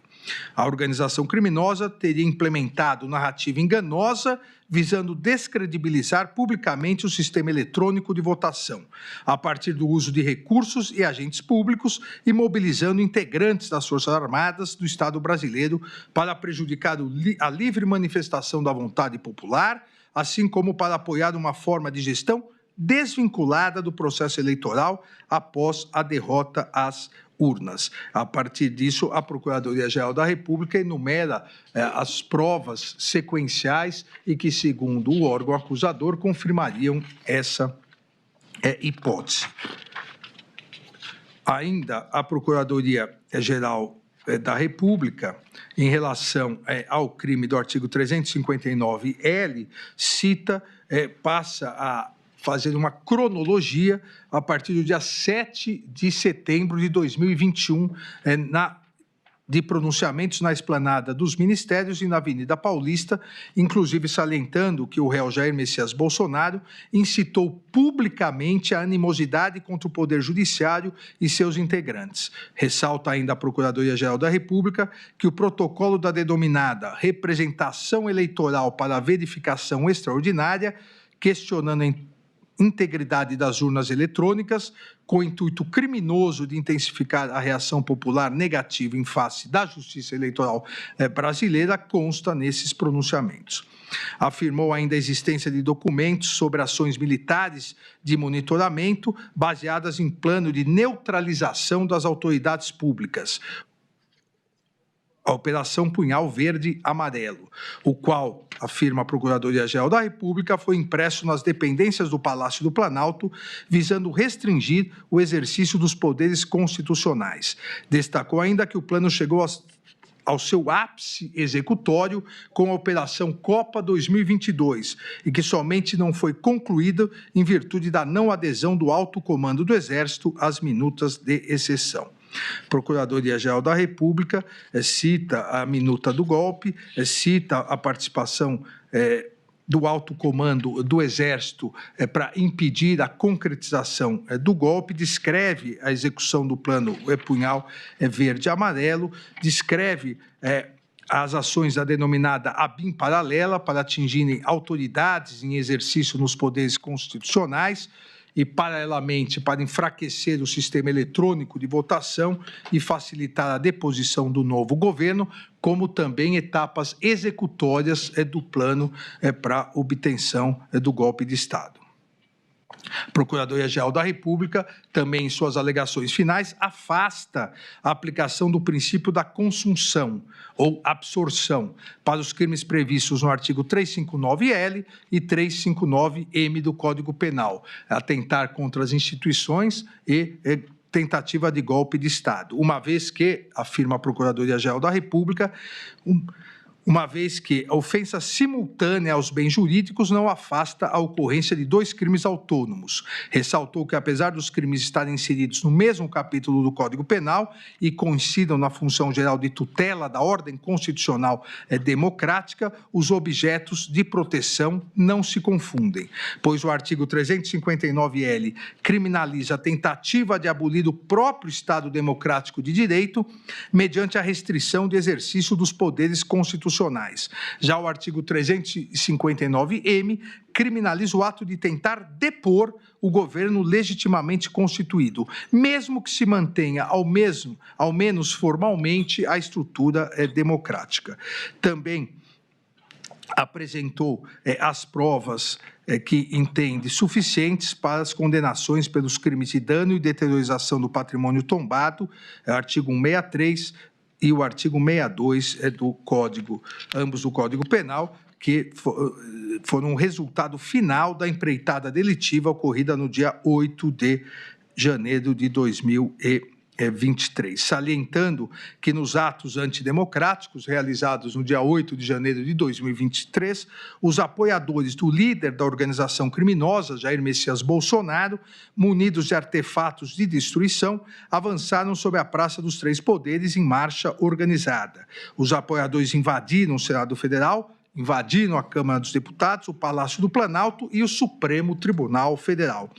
A organização criminosa teria implementado narrativa enganosa visando descredibilizar publicamente o sistema eletrônico de votação, a partir do uso de recursos e agentes públicos e mobilizando integrantes das Forças Armadas do Estado brasileiro para prejudicar a livre manifestação da vontade popular, assim como para apoiar uma forma de gestão desvinculada do processo eleitoral após a derrota às urnas. A partir disso, a Procuradoria-Geral da República enumera as provas sequenciais e que, segundo o órgão acusador, confirmariam essa hipótese. Ainda a Procuradoria-Geral da República, em relação ao crime do artigo 359-L, passa a fazer uma cronologia a partir do dia 7 de setembro de 2021, de pronunciamentos na esplanada dos ministérios e na Avenida Paulista, inclusive salientando que o réu Jair Messias Bolsonaro incitou publicamente a animosidade contra o Poder Judiciário e seus integrantes. Ressalta ainda a Procuradoria-Geral da República que o protocolo da denominada representação eleitoral para a verificação extraordinária, questionando a integridade das urnas eletrônicas, com o intuito criminoso de intensificar a reação popular negativa em face da justiça eleitoral brasileira, consta nesses pronunciamentos. Afirmou ainda a existência de documentos sobre ações militares de monitoramento baseadas em plano de neutralização das autoridades públicas, a Operação Punhal Verde-Amarelo, o qual, afirma a Procuradoria-Geral da República, foi impresso nas dependências do Palácio do Planalto, visando restringir o exercício dos poderes constitucionais. Destacou ainda que o plano chegou ao seu ápice executório com a Operação Copa 2022 e que somente não foi concluída em virtude da não adesão do alto comando do Exército às minutas de exceção. Procuradoria-Geral da República cita a minuta do golpe, cita a participação do alto comando do Exército para impedir a concretização do golpe, descreve a execução do plano Punhal Verde-Amarelo, descreve as ações da denominada ABIN paralela para atingirem autoridades em exercício nos poderes constitucionais, e, paralelamente, para enfraquecer o sistema eletrônico de votação e facilitar a deposição do novo governo, como também etapas executórias do plano para obtenção do golpe de Estado. Procuradoria-Geral da República, também em suas alegações finais, afasta a aplicação do princípio da consunção ou absorção para os crimes previstos no artigo 359-L e 359-M do Código Penal, atentar contra as instituições e tentativa de golpe de Estado, uma vez que, afirma a Procuradoria-Geral da República, uma vez que a ofensa simultânea aos bens jurídicos não afasta a ocorrência de dois crimes autônomos. Ressaltou que, apesar dos crimes estarem inseridos no mesmo capítulo do Código Penal e coincidam na função geral de tutela da ordem constitucional democrática, os objetos de proteção não se confundem, pois o artigo 359-L criminaliza a tentativa de abolir o próprio Estado democrático de direito mediante a restrição de exercício dos poderes constitucionais constitucionais. Já o artigo 359-M criminaliza o ato de tentar depor o governo legitimamente constituído, mesmo que se mantenha ao menos formalmente a estrutura democrática. Também apresentou as provas que entende suficientes para as condenações pelos crimes de dano e deteriorização do patrimônio tombado, artigo 163 e o artigo 62 do Código, ambos do Código Penal, que foram o resultado final da empreitada delitiva ocorrida no dia 8 de janeiro de 2023, salientando que nos atos antidemocráticos realizados no dia 8 de janeiro de 2023, os apoiadores do líder da organização criminosa, Jair Messias Bolsonaro, munidos de artefatos de destruição, avançaram sobre a Praça dos Três Poderes em marcha organizada. Os apoiadores invadiram o Senado Federal, invadiram a Câmara dos Deputados, o Palácio do Planalto e o Supremo Tribunal Federal.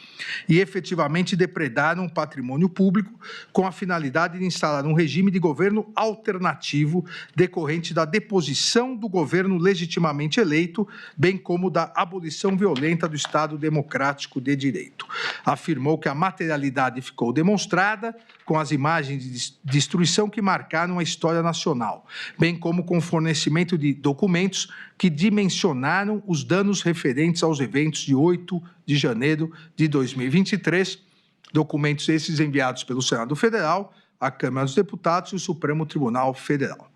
E efetivamente depredaram o patrimônio público com a finalidade de instalar um regime de governo alternativo decorrente da deposição do governo legitimamente eleito, bem como da abolição violenta do Estado Democrático de Direito. Afirmou que a materialidade ficou demonstrada com as imagens de destruição que marcaram a história nacional, bem como com o fornecimento de documentos que dimensionaram os danos referentes aos eventos de 8 de janeiro de 2023, documentos esses enviados pelo Senado Federal, a Câmara dos Deputados e o Supremo Tribunal Federal.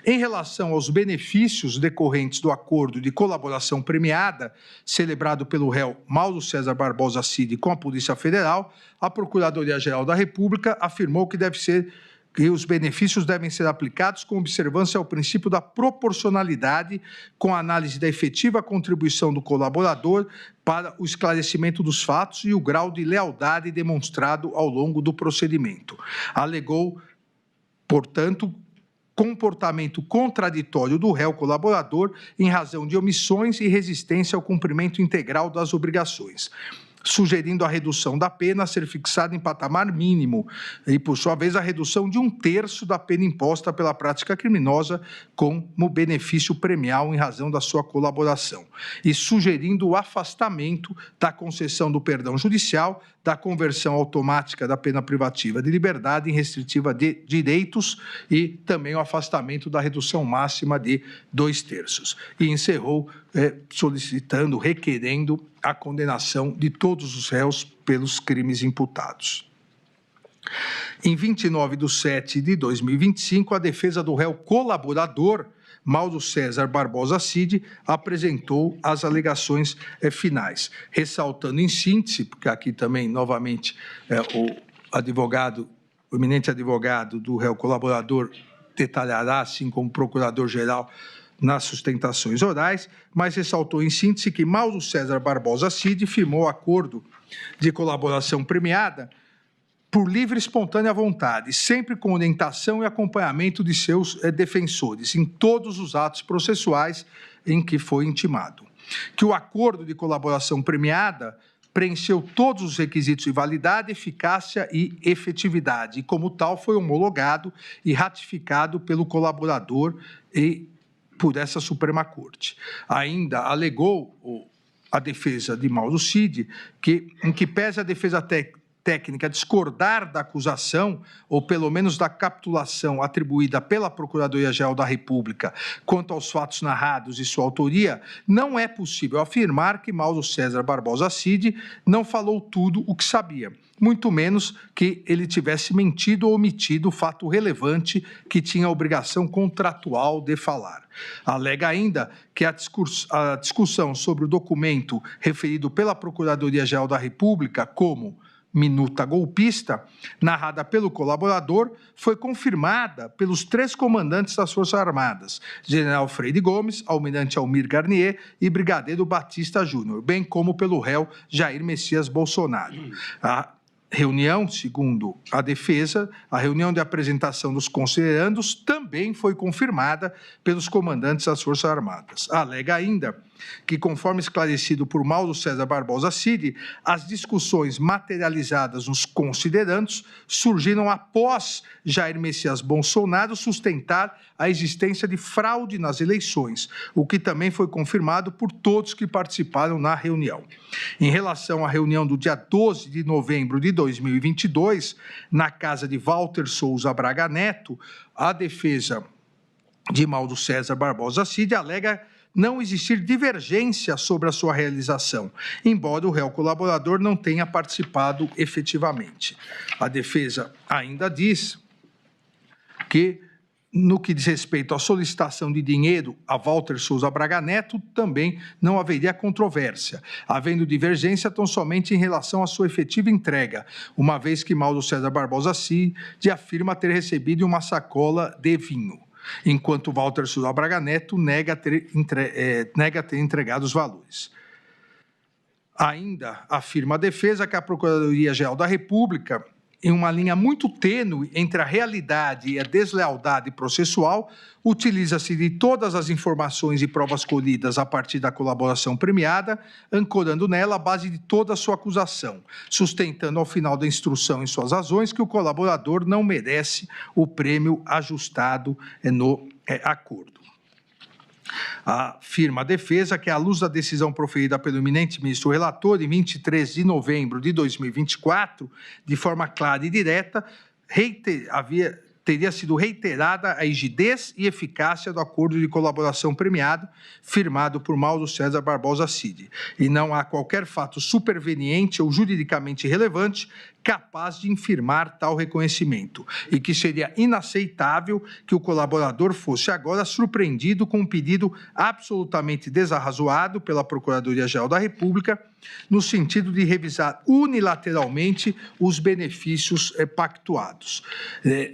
Em relação aos benefícios decorrentes do acordo de colaboração premiada, celebrado pelo réu Mauro César Barbosa Cid com a Polícia Federal, a Procuradoria-Geral da República afirmou que os benefícios devem ser aplicados com observância ao princípio da proporcionalidade, com análise da efetiva contribuição do colaborador para o esclarecimento dos fatos e o grau de lealdade demonstrado ao longo do procedimento. Alegou, portanto, comportamento contraditório do réu colaborador em razão de omissões e resistência ao cumprimento integral das obrigações, sugerindo a redução da pena a ser fixada em patamar mínimo e, por sua vez, a redução de 1/3 da pena imposta pela prática criminosa como benefício premial em razão da sua colaboração, e sugerindo o afastamento da concessão do perdão judicial, da conversão automática da pena privativa de liberdade em restritiva de direitos e também o afastamento da redução máxima de 2/3. E encerrou solicitando, requerendo a condenação de todos os réus pelos crimes imputados. Em 29/7 de 2025, a defesa do réu colaborador, Mauro César Barbosa Cid, apresentou as alegações finais, ressaltando em síntese, porque aqui também, novamente, o eminente advogado do réu colaborador detalhará, assim como o procurador-geral, nas sustentações orais, mas ressaltou em síntese que Mauro César Barbosa Cid firmou acordo de colaboração premiada por livre e espontânea vontade, sempre com orientação e acompanhamento de seus defensores, em todos os atos processuais em que foi intimado. Que o acordo de colaboração premiada preencheu todos os requisitos de validade, eficácia e efetividade, e como tal foi homologado e ratificado pelo colaborador e por essa Suprema Corte. Ainda alegou a defesa de Mauro Cid que, em que pese a defesa técnica discordar da acusação, ou pelo menos da capitulação atribuída pela Procuradoria-Geral da República quanto aos fatos narrados e sua autoria, não é possível afirmar que Mauro César Barbosa Cid não falou tudo o que sabia, muito menos que ele tivesse mentido ou omitido o fato relevante que tinha a obrigação contratual de falar. Alega ainda que a discussão sobre o documento referido pela Procuradoria-Geral da República como minuta golpista, narrada pelo colaborador, foi confirmada pelos 3 comandantes das Forças Armadas, General Freire Gomes, Almirante Almir Garnier e Brigadeiro Batista Júnior, bem como pelo réu Jair Messias Bolsonaro. A reunião, segundo a defesa, a reunião de apresentação dos considerandos também foi confirmada pelos comandantes das Forças Armadas. Alega ainda que, conforme esclarecido por Mauro César Barbosa Cid, as discussões materializadas nos considerandos surgiram após Jair Messias Bolsonaro sustentar a existência de fraude nas eleições, o que também foi confirmado por todos que participaram na reunião. Em relação à reunião do dia 12 de novembro de 2022, na casa de Walter Souza Braga Neto, a defesa de Mauro César Barbosa Cid alega não existir divergência sobre a sua realização, embora o réu colaborador não tenha participado efetivamente. A defesa ainda diz que, no que diz respeito à solicitação de dinheiro a Walter Souza Braga Neto, também não haveria controvérsia, havendo divergência tão somente em relação à sua efetiva entrega, uma vez que Mauro César Barbosa Cid afirma ter recebido uma sacola de vinho, enquanto Walter Souza Braga Neto nega ter entregado os valores. Ainda afirma a defesa que a Procuradoria-Geral da República, em uma linha muito tênue entre a realidade e a deslealdade processual, utiliza-se de todas as informações e provas colhidas a partir da colaboração premiada, ancorando nela a base de toda a sua acusação, sustentando ao final da instrução em suas razões que o colaborador não merece o prêmio ajustado no acordo. Afirma a defesa que, à luz da decisão proferida pelo eminente ministro relator em 23 de novembro de 2024, de forma clara e direta, teria sido reiterada a rigidez e eficácia do acordo de colaboração premiado firmado por Mauro César Barbosa Cid, e não há qualquer fato superveniente ou juridicamente relevante capaz de infirmar tal reconhecimento, e que seria inaceitável que o colaborador fosse agora surpreendido com um pedido absolutamente desarrazoado pela Procuradoria-Geral da República, no sentido de revisar unilateralmente os benefícios pactuados.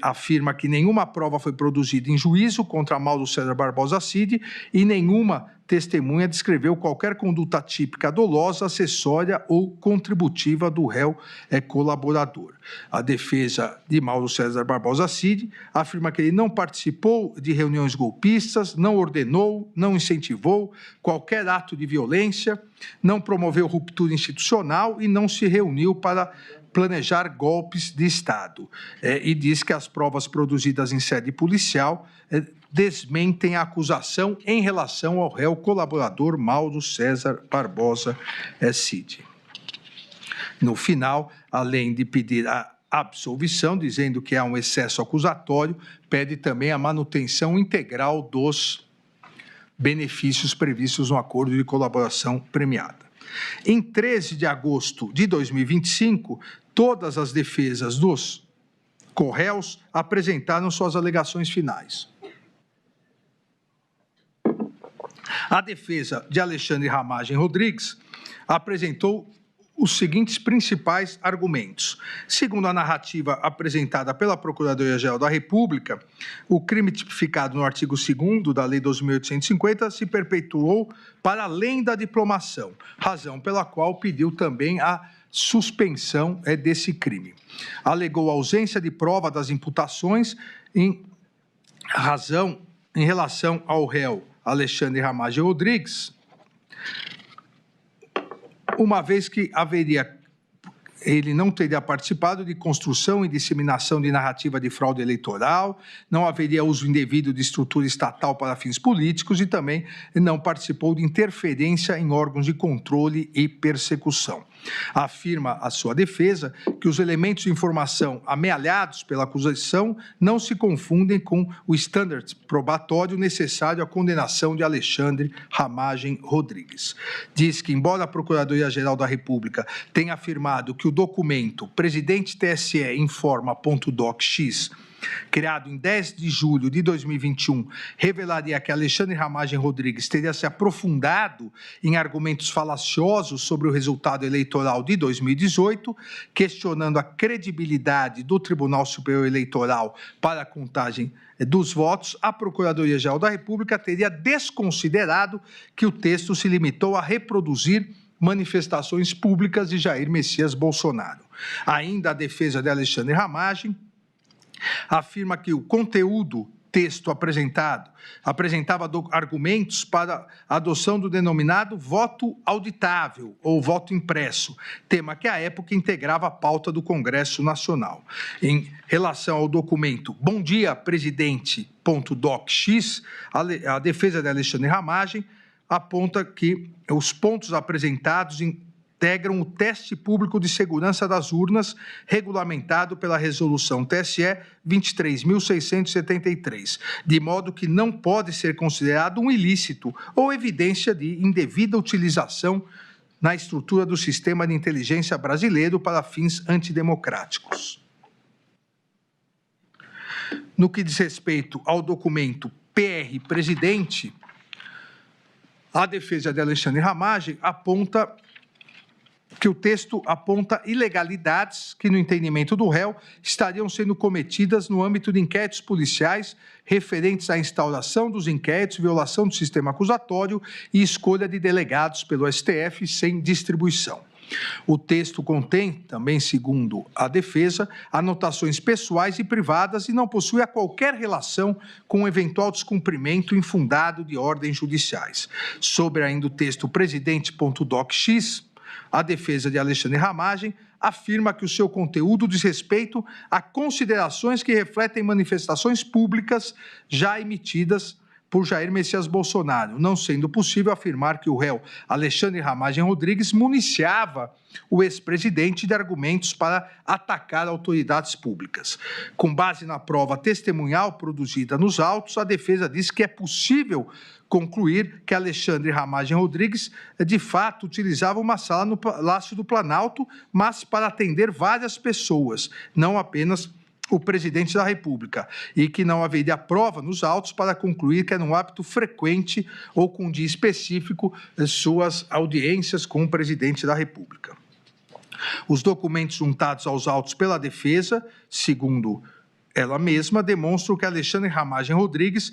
Afirma que nenhuma prova foi produzida em juízo contra Mauro César Barbosa Cid e nenhuma testemunha descreveu qualquer conduta típica dolosa, acessória ou contributiva do réu colaborador. A defesa de Mauro César Barbosa Cid afirma que ele não participou de reuniões golpistas, não ordenou, não incentivou qualquer ato de violência, não promoveu ruptura institucional e não se reuniu para planejar golpes de Estado. E diz que as provas produzidas em sede policial desmentem a acusação em relação ao réu colaborador Mauro César Barbosa Cid. No final, além de pedir a absolvição, dizendo que há um excesso acusatório, pede também a manutenção integral dos benefícios previstos no acordo de colaboração premiada. Em 13 de agosto de 2025, todas as defesas dos corréus apresentaram suas alegações finais. A defesa de Alexandre Ramagem Rodrigues apresentou os seguintes principais argumentos. Segundo a narrativa apresentada pela Procuradoria-Geral da República, o crime tipificado no artigo 2º da Lei 12.850 se perpetuou para além da diplomação, razão pela qual pediu também a suspensão desse crime. Alegou ausência de prova das imputações em relação ao réu Alexandre Ramagem Rodrigues, uma vez que ele não teria participado de construção e disseminação de narrativa de fraude eleitoral, não haveria uso indevido de estrutura estatal para fins políticos e também não participou de interferência em órgãos de controle e persecução. Afirma a sua defesa que os elementos de informação amealhados pela acusação não se confundem com o standard probatório necessário à condenação de Alexandre Ramagem Rodrigues. Diz que, embora a Procuradoria-Geral da República tenha afirmado que o documento Presidente TSE informa.docx, criado em 10 de julho de 2021, revelaria que Alexandre Ramagem Rodrigues teria se aprofundado em argumentos falaciosos sobre o resultado eleitoral de 2018, questionando a credibilidade do Tribunal Superior Eleitoral para a contagem dos votos, a Procuradoria-Geral da República teria desconsiderado que o texto se limitou a reproduzir manifestações públicas de Jair Messias Bolsonaro. Ainda a defesa de Alexandre Ramagem afirma que o conteúdo texto apresentava argumentos para a adoção do denominado voto auditável ou voto impresso, tema que à época integrava a pauta do Congresso Nacional. Em relação ao documento Bom Dia, Presidente.docx, a defesa de Alexandre Ramagem aponta que os pontos apresentados integram o teste público de segurança das urnas, regulamentado pela resolução TSE 23.673, de modo que não pode ser considerado um ilícito ou evidência de indevida utilização na estrutura do sistema de inteligência brasileiro para fins antidemocráticos. No que diz respeito ao documento PR Presidente, a defesa de Alexandre Ramagem aponta que o texto aponta ilegalidades que, no entendimento do réu, estariam sendo cometidas no âmbito de inquéritos policiais referentes à instauração dos inquéritos, violação do sistema acusatório e escolha de delegados pelo STF sem distribuição. O texto contém, também segundo a defesa, anotações pessoais e privadas e não possui qualquer relação com o eventual descumprimento infundado de ordens judiciais. Sobre ainda o texto Presidente.docx, a defesa de Alexandre Ramagem afirma que o seu conteúdo diz respeito a considerações que refletem manifestações públicas já emitidas por Jair Messias Bolsonaro, não sendo possível afirmar que o réu Alexandre Ramagem Rodrigues municiava o ex-presidente de argumentos para atacar autoridades públicas. Com base na prova testemunhal produzida nos autos, a defesa diz que é possível concluir que Alexandre Ramagem Rodrigues, de fato, utilizava uma sala no Palácio do Planalto, mas para atender várias pessoas, não apenas o presidente da República, e que não haveria prova nos autos para concluir que era um hábito frequente ou com dia específico suas audiências com o presidente da República. Os documentos juntados aos autos pela defesa, segundo ela mesma, demonstram que Alexandre Ramagem Rodrigues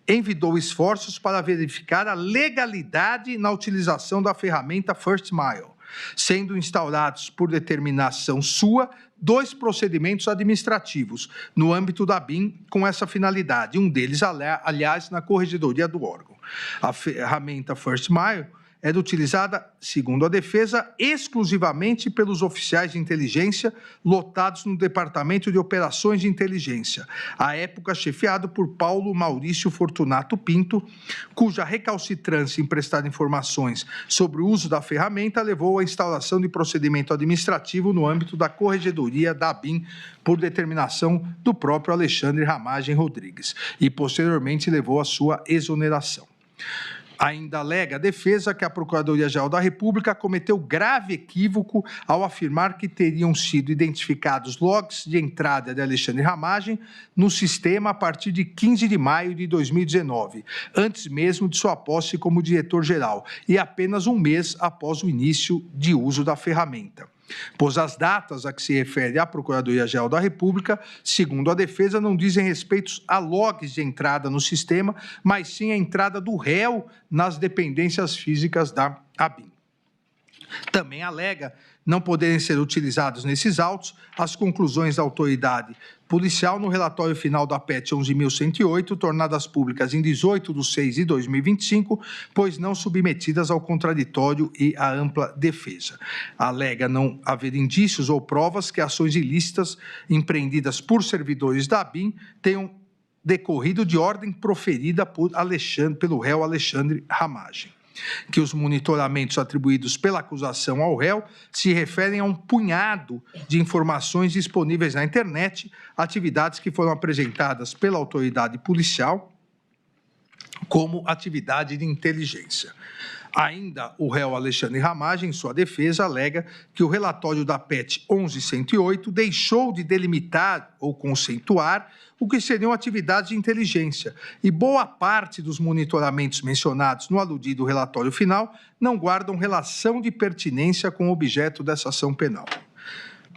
envidou esforços para verificar a legalidade na utilização da ferramenta First Mile, sendo instaurados por determinação sua 2 procedimentos administrativos no âmbito da BIM com essa finalidade, um deles, aliás, na corregedoria do órgão. A ferramenta First Mile era utilizada, segundo a defesa, exclusivamente pelos oficiais de inteligência lotados no Departamento de Operações de Inteligência, à época chefiado por Paulo Maurício Fortunato Pinto, cuja recalcitrância em prestar informações sobre o uso da ferramenta levou à instauração de procedimento administrativo no âmbito da corregedoria da ABIN por determinação do próprio Alexandre Ramagem Rodrigues e, posteriormente, levou à sua exoneração. Ainda alega a defesa que a Procuradoria-Geral da República cometeu grave equívoco ao afirmar que teriam sido identificados logs de entrada de Alexandre Ramagem no sistema a partir de 15 de maio de 2019, antes mesmo de sua posse como diretor-geral, e apenas um mês após o início de uso da ferramenta, pois as datas a que se refere a Procuradoria-Geral da República, segundo a defesa, não dizem respeito a logs de entrada no sistema, mas sim a entrada do réu nas dependências físicas da ABIN. Também alega não poderem ser utilizados nesses autos as conclusões da autoridade policial no relatório final da PET 11.108, tornadas públicas em 18/6/2025, pois não submetidas ao contraditório e à ampla defesa. Alega não haver indícios ou provas que ações ilícitas empreendidas por servidores da ABIN tenham decorrido de ordem proferida pelo réu Alexandre Ramagem. Que os monitoramentos atribuídos pela acusação ao réu se referem a um punhado de informações disponíveis na internet, atividades que foram apresentadas pela autoridade policial como atividade de inteligência. Ainda o réu Alexandre Ramagem, em sua defesa, alega que o relatório da PET 11.108 deixou de delimitar ou conceituar o que seriam atividades de inteligência, e boa parte dos monitoramentos mencionados no aludido relatório final não guardam relação de pertinência com o objeto dessa ação penal.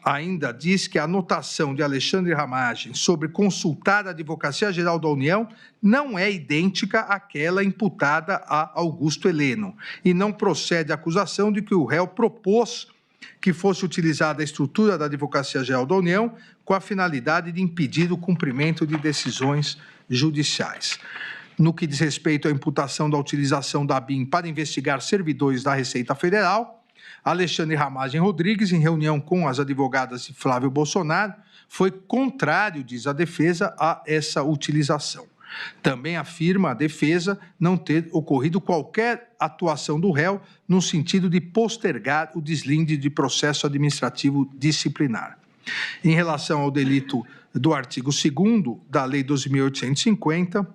Ainda diz que a anotação de Alexandre Ramagem sobre consultar a Advocacia Geral da União não é idêntica àquela imputada a Augusto Heleno e não procede a acusação de que o réu propôs que fosse utilizada a estrutura da Advocacia Geral da União com a finalidade de impedir o cumprimento de decisões judiciais. No que diz respeito à imputação da utilização da BIM para investigar servidores da Receita Federal, Alexandre Ramagem Rodrigues, em reunião com as advogadas de Flávio Bolsonaro, foi contrário, diz a defesa, a essa utilização. Também afirma a defesa não ter ocorrido qualquer atuação do réu no sentido de postergar o deslinde de processo administrativo disciplinar. Em relação ao delito do artigo 2º da Lei 12.850,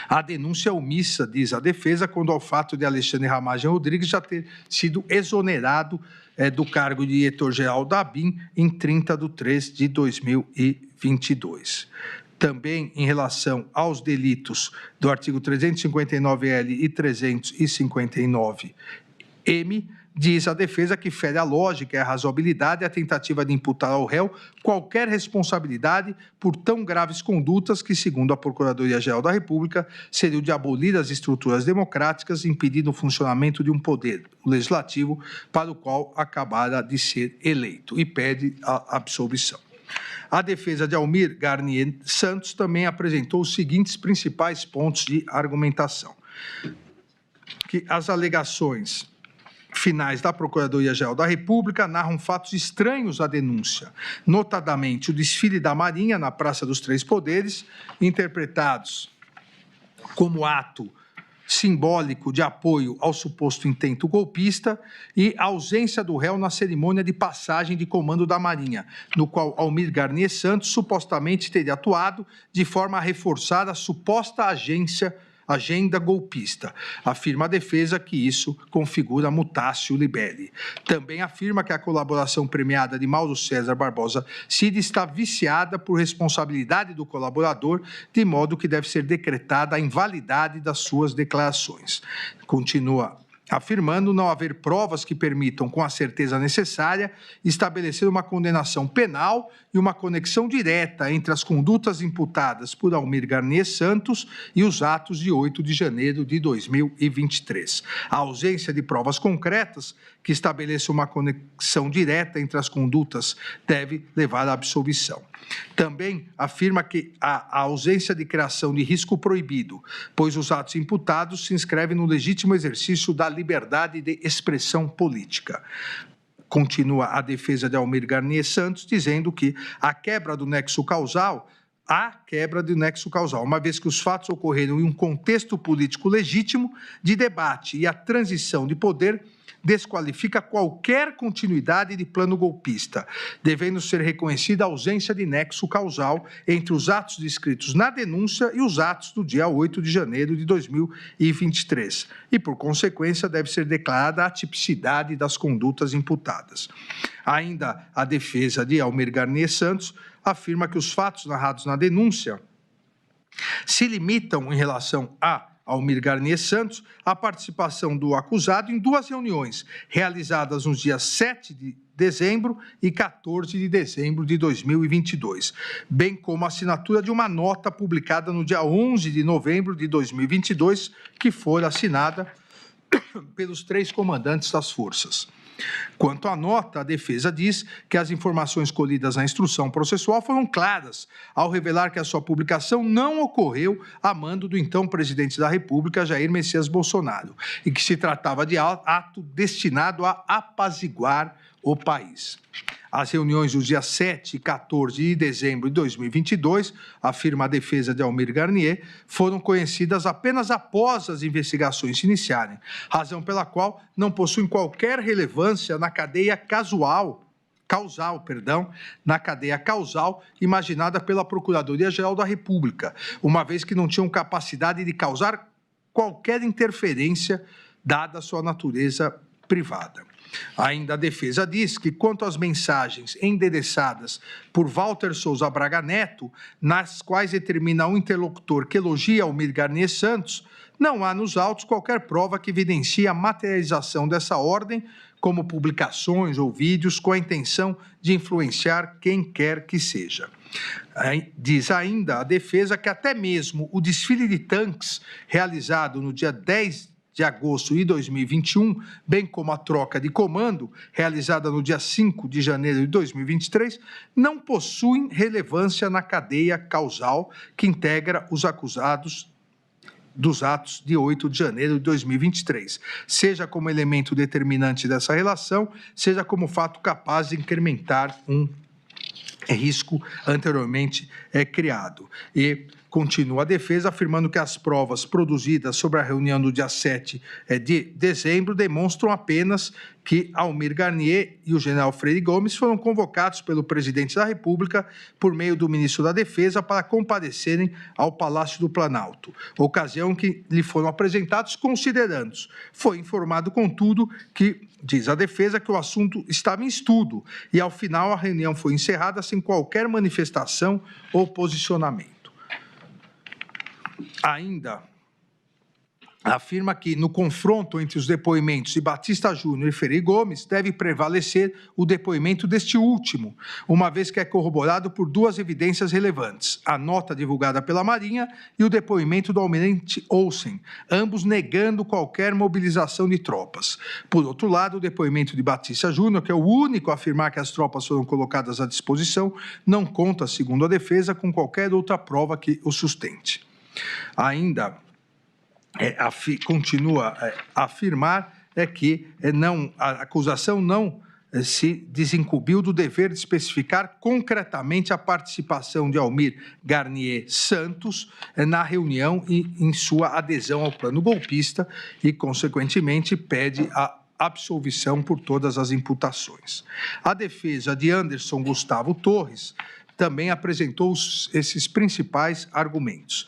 a denúncia omissa, diz a defesa, quando ao fato de Alexandre Ramagem Rodrigues já ter sido exonerado do cargo de diretor-geral da BIM em 30/3/2022. Também em relação aos delitos do artigo 359-L e 359-M, diz a defesa que fere a lógica e a razoabilidade a tentativa de imputar ao réu qualquer responsabilidade por tão graves condutas que, segundo a Procuradoria-Geral da República, seriam de abolir as estruturas democráticas, impedindo o funcionamento de um poder, o legislativo, para o qual acabara de ser eleito, e pede a absolvição. A defesa de Almir Garnier Santos também apresentou os seguintes principais pontos de argumentação: que as alegações finais da Procuradoria-Geral da República narram fatos estranhos à denúncia, notadamente o desfile da Marinha na Praça dos Três Poderes, interpretados como ato simbólico de apoio ao suposto intento golpista, e a ausência do réu na cerimônia de passagem de comando da Marinha, no qual Almir Garnier Santos supostamente teria atuado de forma a reforçar a suposta agenda golpista. Afirma a defesa que isso configura mutatio libelli. Também afirma que a colaboração premiada de Mauro César Barbosa Cid está viciada por responsabilidade do colaborador, de modo que deve ser decretada a invalidade das suas declarações. Continua afirmando não haver provas que permitam, com a certeza necessária, estabelecer uma condenação penal e uma conexão direta entre as condutas imputadas por Almir Garnier Santos e os atos de 8 de janeiro de 2023. A ausência de provas concretas que estabeleçam uma conexão direta entre as condutas deve levar à absolvição. Também afirma que a ausência de criação de risco proibido, pois os atos imputados se inscrevem no legítimo exercício da liberdade de expressão política. Continua a defesa de Almir Garnier Santos, dizendo que há quebra do nexo causal, uma vez que os fatos ocorreram em um contexto político legítimo de debate e a transição de poder desqualifica qualquer continuidade de plano golpista, devendo ser reconhecida a ausência de nexo causal entre os atos descritos na denúncia e os atos do dia 8 de janeiro de 2023, e, por consequência, deve ser declarada a atipicidade das condutas imputadas. Ainda a defesa de Almir Garnier Santos afirma que os fatos narrados na denúncia se limitam, em relação a Almir Garnier Santos, a participação do acusado em 2 reuniões, realizadas nos dias 7 de dezembro e 14 de dezembro de 2022, bem como a assinatura de uma nota publicada no dia 11 de novembro de 2022, que foi assinada pelos 3 comandantes das forças. Quanto à nota, a defesa diz que as informações colhidas na instrução processual foram claras, ao revelar que a sua publicação não ocorreu a mando do então presidente da República, Jair Messias Bolsonaro, e que se tratava de ato destinado a apaziguar o país. As reuniões dos dias 7 e 14 de dezembro de 2022, afirma a defesa de Almir Garnier, foram conhecidas apenas após as investigações se iniciarem, razão pela qual não possuem qualquer relevância na cadeia causal imaginada pela Procuradoria-Geral da República, uma vez que não tinham capacidade de causar qualquer interferência, dada a sua natureza privada. Ainda a defesa diz que, quanto às mensagens endereçadas por Walter Souza Braga Neto, nas quais determina um interlocutor que elogia Almir Garnier Santos, não há nos autos qualquer prova que evidencie a materialização dessa ordem, como publicações ou vídeos com a intenção de influenciar quem quer que seja. Diz ainda a defesa que até mesmo o desfile de tanques realizado no dia 10 de agosto de 2021, bem como a troca de comando, realizada no dia 5 de janeiro de 2023, não possuem relevância na cadeia causal que integra os acusados dos atos de 8 de janeiro de 2023, seja como elemento determinante dessa relação, seja como fato capaz de incrementar um risco anteriormente criado. E continua a defesa afirmando que as provas produzidas sobre a reunião do dia 7 de dezembro demonstram apenas que Almir Garnier e o general Freire Gomes foram convocados pelo presidente da República por meio do ministro da Defesa para comparecerem ao Palácio do Planalto, ocasião que lhe foram apresentados considerandos. Foi informado, contudo, que, diz a defesa, que o assunto estava em estudo e, ao final, a reunião foi encerrada sem qualquer manifestação ou posicionamento. Ainda afirma que, no confronto entre os depoimentos de Batista Júnior e Freire Gomes, deve prevalecer o depoimento deste último, uma vez que é corroborado por duas evidências relevantes, a nota divulgada pela Marinha e o depoimento do almirante Olsen, ambos negando qualquer mobilização de tropas. Por outro lado, o depoimento de Batista Júnior, que é o único a afirmar que as tropas foram colocadas à disposição, não conta, segundo a defesa, com qualquer outra prova que o sustente. Ainda continua a afirmar que a acusação não se desincumbiu do dever de especificar concretamente a participação de Almir Garnier Santos na reunião e em sua adesão ao plano golpista e, consequentemente, pede a absolvição por todas as imputações. A defesa de Anderson Gustavo Torres também apresentou esses principais argumentos.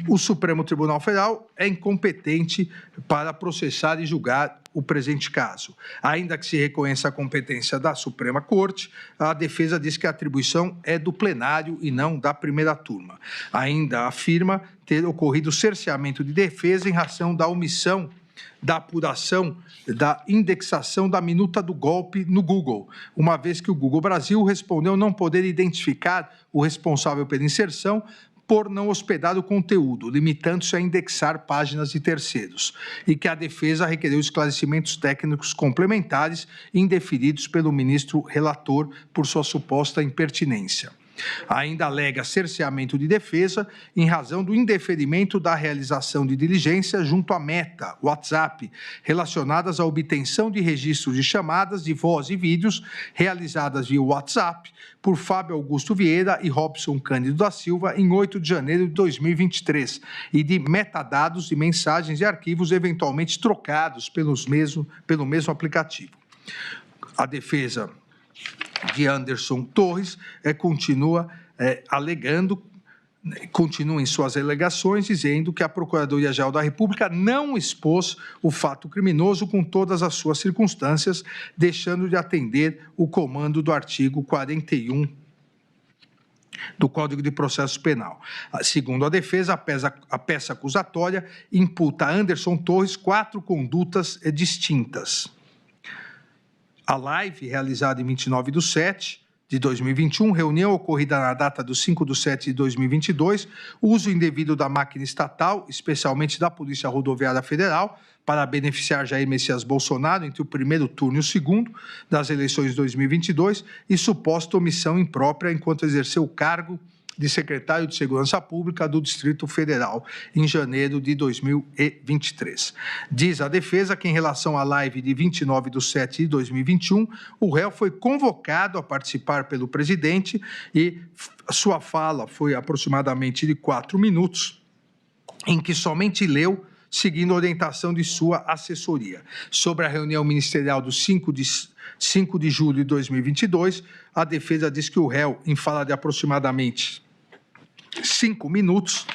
O Supremo Tribunal Federal é incompetente para processar e julgar o presente caso. Ainda que se reconheça a competência da Suprema Corte, a defesa diz que a atribuição é do plenário e não da primeira turma. Ainda afirma ter ocorrido cerceamento de defesa em razão da omissão da apuração da indexação da minuta do golpe no Google, uma vez que o Google Brasil respondeu não poder identificar o responsável pela inserção por não hospedar o conteúdo, limitando-se a indexar páginas de terceiros, e que a defesa requereu esclarecimentos técnicos complementares indeferidos pelo ministro relator por sua suposta impertinência. Ainda alega cerceamento de defesa em razão do indeferimento da realização de diligência junto à Meta, WhatsApp, relacionadas à obtenção de registros de chamadas de voz e vídeos realizadas via WhatsApp por Fábio Augusto Vieira e Robson Cândido da Silva em 8 de janeiro de 2023 e de metadados de mensagens e arquivos eventualmente trocados pelo mesmo aplicativo. A defesa de Anderson Torres continua em suas alegações, dizendo que a Procuradoria-Geral da República não expôs o fato criminoso com todas as suas circunstâncias, deixando de atender o comando do artigo 41 do Código de Processo Penal. Segundo a defesa, a peça acusatória imputa a Anderson Torres 4 condutas distintas. A live, realizada em 29/7 de 2021, reunião ocorrida na data do 5/7 de 2022, uso indevido da máquina estatal, especialmente da Polícia Rodoviária Federal, para beneficiar Jair Messias Bolsonaro entre o primeiro turno e o segundo das eleições de 2022 e suposta omissão imprópria enquanto exerceu o cargo de secretário de Segurança Pública do Distrito Federal, em janeiro de 2023. Diz a defesa que, em relação à live de 29/7 de 2021, o réu foi convocado a participar pelo presidente e sua fala foi aproximadamente de 4 minutos, em que somente leu, seguindo a orientação de sua assessoria. Sobre a reunião ministerial do 5 de julho de 2022, a defesa diz que o réu, em fala de aproximadamente 5 minutos,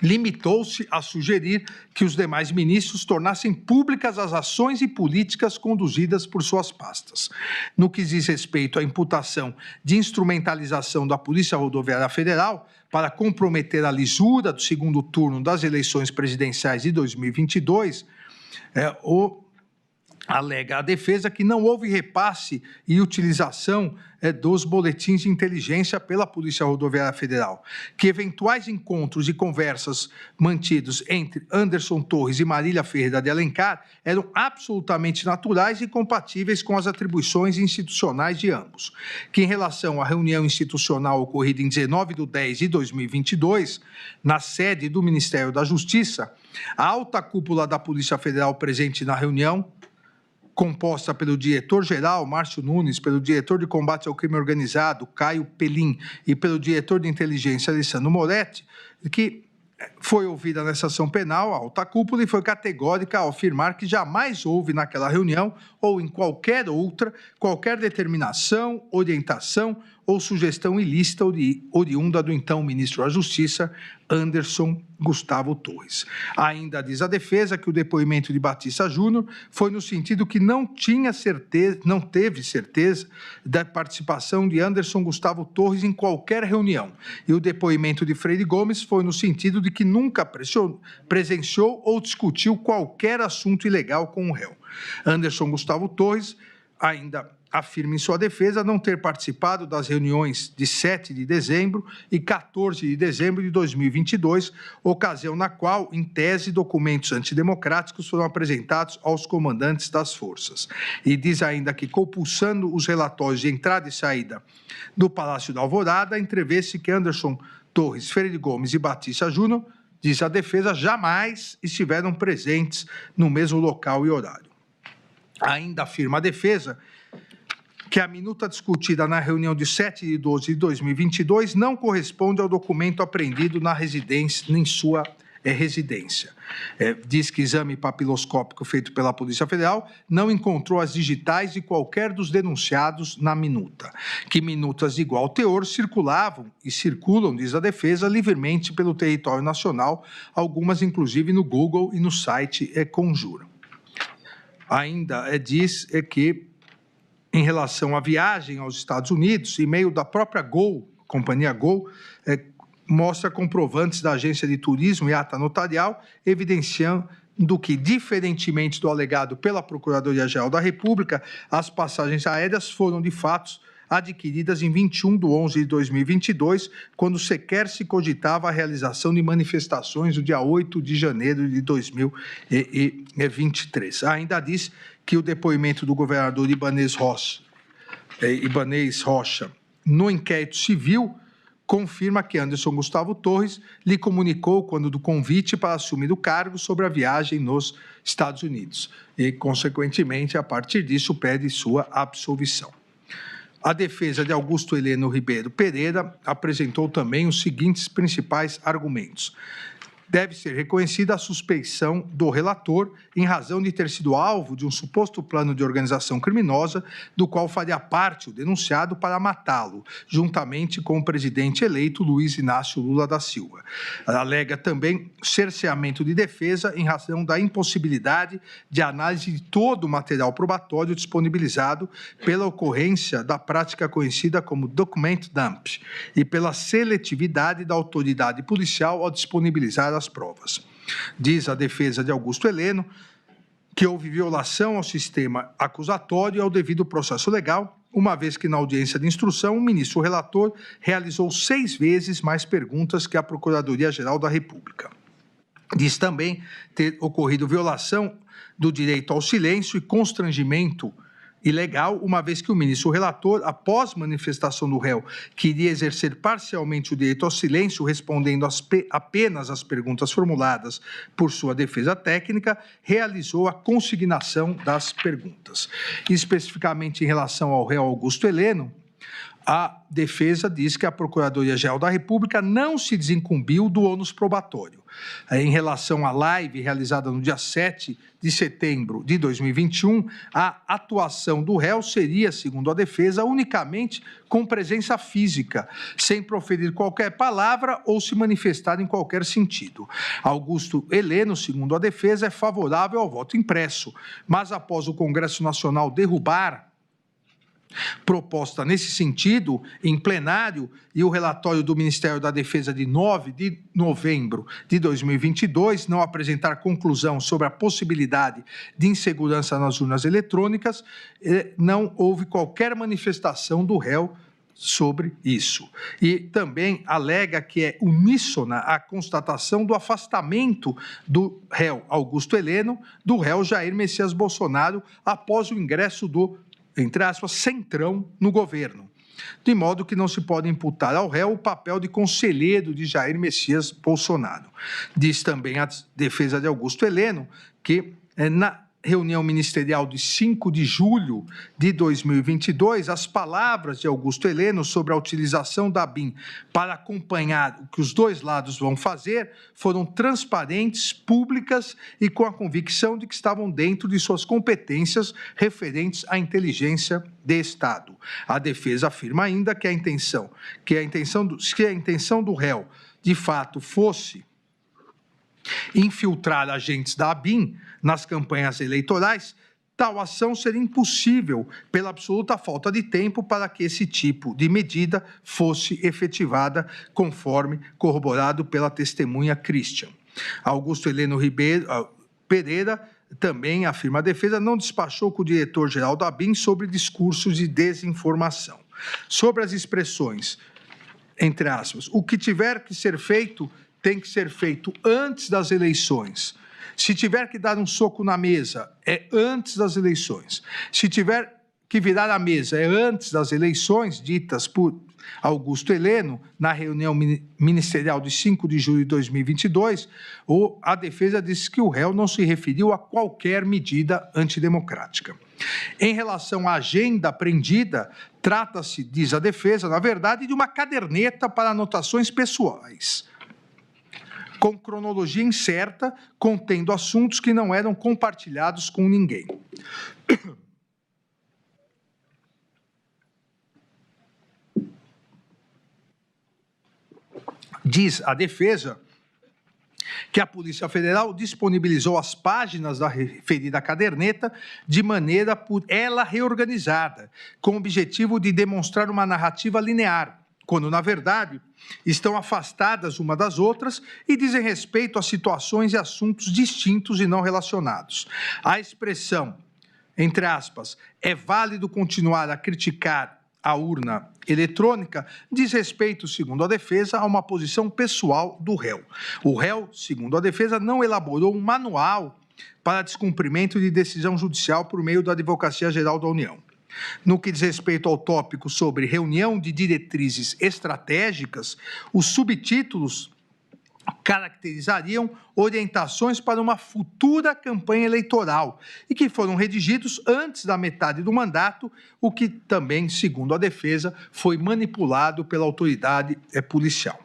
limitou-se a sugerir que os demais ministros tornassem públicas as ações e políticas conduzidas por suas pastas. No que diz respeito à imputação de instrumentalização da Polícia Rodoviária Federal para comprometer a lisura do segundo turno das eleições presidenciais de 2022, Alega a defesa que não houve repasse e utilização dos boletins de inteligência pela Polícia Rodoviária Federal, que eventuais encontros e conversas mantidos entre Anderson Torres e Marília Ferreira de Alencar eram absolutamente naturais e compatíveis com as atribuições institucionais de ambos, que em relação à reunião institucional ocorrida em 19/10/2022, na sede do Ministério da Justiça, a alta cúpula da Polícia Federal presente na reunião, composta pelo diretor-geral, Márcio Nunes, pelo diretor de combate ao crime organizado, Caio Pelim, e pelo diretor de inteligência, Alessandro Moretti, que foi ouvida nessa ação penal, a alta cúpula, e foi categórica ao afirmar que jamais houve naquela reunião ou em qualquer outra, qualquer determinação, orientação ou sugestão ilícita oriunda do então ministro da Justiça, Anderson Gustavo Torres. Ainda diz a defesa que o depoimento de Batista Júnior foi no sentido que não teve certeza da participação de Anderson Gustavo Torres em qualquer reunião. E o depoimento de Freire Gomes foi no sentido de que nunca presenciou ou discutiu qualquer assunto ilegal com o réu. Anderson Gustavo Torres ainda afirma em sua defesa não ter participado das reuniões de 7 de dezembro e 14 de dezembro de 2022, ocasião na qual, em tese, documentos antidemocráticos foram apresentados aos comandantes das forças. E diz ainda que, compulsando os relatórios de entrada e saída do Palácio da Alvorada, entrevê-se que Anderson Torres, Freire Gomes e Batista Júnior, diz a defesa, jamais estiveram presentes no mesmo local e horário. Ainda afirma a defesa que a minuta discutida na reunião de 7/12/2022 não corresponde ao documento apreendido na residência, em sua residência. Diz que exame papiloscópico feito pela Polícia Federal não encontrou as digitais de qualquer dos denunciados na minuta, que minutas de igual teor circulavam e circulam, diz a defesa, livremente pelo território nacional, algumas inclusive no Google e no site Conjura. Ainda diz que, em relação à viagem aos Estados Unidos, e-mail da própria Gol, companhia Gol, mostra comprovantes da agência de turismo e ata notarial, evidenciando que, diferentemente do alegado pela Procuradoria-Geral da República, as passagens aéreas foram, de fato, adquiridas em 21/11/2022, quando sequer se cogitava a realização de manifestações no dia 8 de janeiro de 2023. Ainda diz que o depoimento do governador Ibanez Rocha no inquérito civil confirma que Anderson Gustavo Torres lhe comunicou, quando do convite para assumir o cargo, sobre a viagem nos Estados Unidos e, consequentemente, a partir disso, pede sua absolvição. A defesa de Augusto Heleno Ribeiro Pereira apresentou também os seguintes principais argumentos. Deve ser reconhecida a suspeição do relator em razão de ter sido alvo de um suposto plano de organização criminosa, do qual faria parte o denunciado para matá-lo, juntamente com o presidente eleito Luiz Inácio Lula da Silva. Alega também cerceamento de defesa em razão da impossibilidade de análise de todo o material probatório disponibilizado pela ocorrência da prática conhecida como document dump e pela seletividade da autoridade policial ao disponibilizar as provas. Diz a defesa de Augusto Heleno que houve violação ao sistema acusatório e ao devido processo legal, uma vez que na audiência de instrução o ministro relator realizou 6 vezes mais perguntas que a Procuradoria-Geral da República. Diz também ter ocorrido violação do direito ao silêncio e constrangimento ilegal, uma vez que o ministro relator, após manifestação do réu que iria exercer parcialmente o direito ao silêncio, respondendo apenas às perguntas formuladas por sua defesa técnica, realizou a consignação das perguntas. Especificamente em relação ao réu Augusto Heleno, a defesa diz que a Procuradoria-Geral da República não se desincumbiu do ônus probatório. Em relação à live realizada no dia 7 de setembro de 2021, a atuação do réu seria, segundo a defesa, unicamente com presença física, sem proferir qualquer palavra ou se manifestar em qualquer sentido. Augusto Heleno, segundo a defesa, é favorável ao voto impresso, mas após o Congresso Nacional derrubar proposta nesse sentido em plenário e o relatório do Ministério da Defesa de 9 de novembro de 2022 não apresentar conclusão sobre a possibilidade de insegurança nas urnas eletrônicas, não houve qualquer manifestação do réu sobre isso. E também alega que é uníssona a constatação do afastamento do réu Augusto Heleno do réu Jair Messias Bolsonaro após o ingresso do, entre aspas, centrão no governo, de modo que não se pode imputar ao réu o papel de conselheiro de Jair Messias Bolsonaro. Diz também a defesa de Augusto Heleno que, na reunião ministerial de 5 de julho de 2022, as palavras de Augusto Heleno sobre a utilização da BIM para acompanhar o que os dois lados vão fazer foram transparentes, públicas e com a convicção de que estavam dentro de suas competências referentes à inteligência de Estado. A defesa afirma ainda que a intenção do réu, de fato, fosse infiltrar agentes da ABIN nas campanhas eleitorais, tal ação seria impossível pela absoluta falta de tempo para que esse tipo de medida fosse efetivada, conforme corroborado pela testemunha Christian. Augusto Heleno Pereira, também, afirma a defesa, não despachou com o diretor-geral da ABIN sobre discursos de desinformação. Sobre as expressões, entre aspas, o que tiver que ser feito tem que ser feito antes das eleições. Se tiver que dar um soco na mesa, é antes das eleições. Se tiver que virar a mesa, é antes das eleições, ditas por Augusto Heleno, na reunião ministerial de 5 de julho de 2022, a defesa disse que o réu não se referiu a qualquer medida antidemocrática. Em relação à agenda apreendida, trata-se, diz a defesa, na verdade, de uma caderneta para anotações pessoais, com cronologia incerta, contendo assuntos que não eram compartilhados com ninguém. Diz a defesa que a Polícia Federal disponibilizou as páginas da referida caderneta de maneira por ela reorganizada, com o objetivo de demonstrar uma narrativa linear, quando, na verdade, estão afastadas uma das outras e dizem respeito a situações e assuntos distintos e não relacionados. A expressão, entre aspas, é válido continuar a criticar a urna eletrônica, diz respeito, segundo a defesa, a uma posição pessoal do réu. O réu, segundo a defesa, não elaborou um manual para descumprimento de decisão judicial por meio da Advocacia Geral da União. No que diz respeito ao tópico sobre reunião de diretrizes estratégicas, os subtítulos caracterizariam orientações para uma futura campanha eleitoral e que foram redigidos antes da metade do mandato, o que também, segundo a defesa, foi manipulado pela autoridade policial.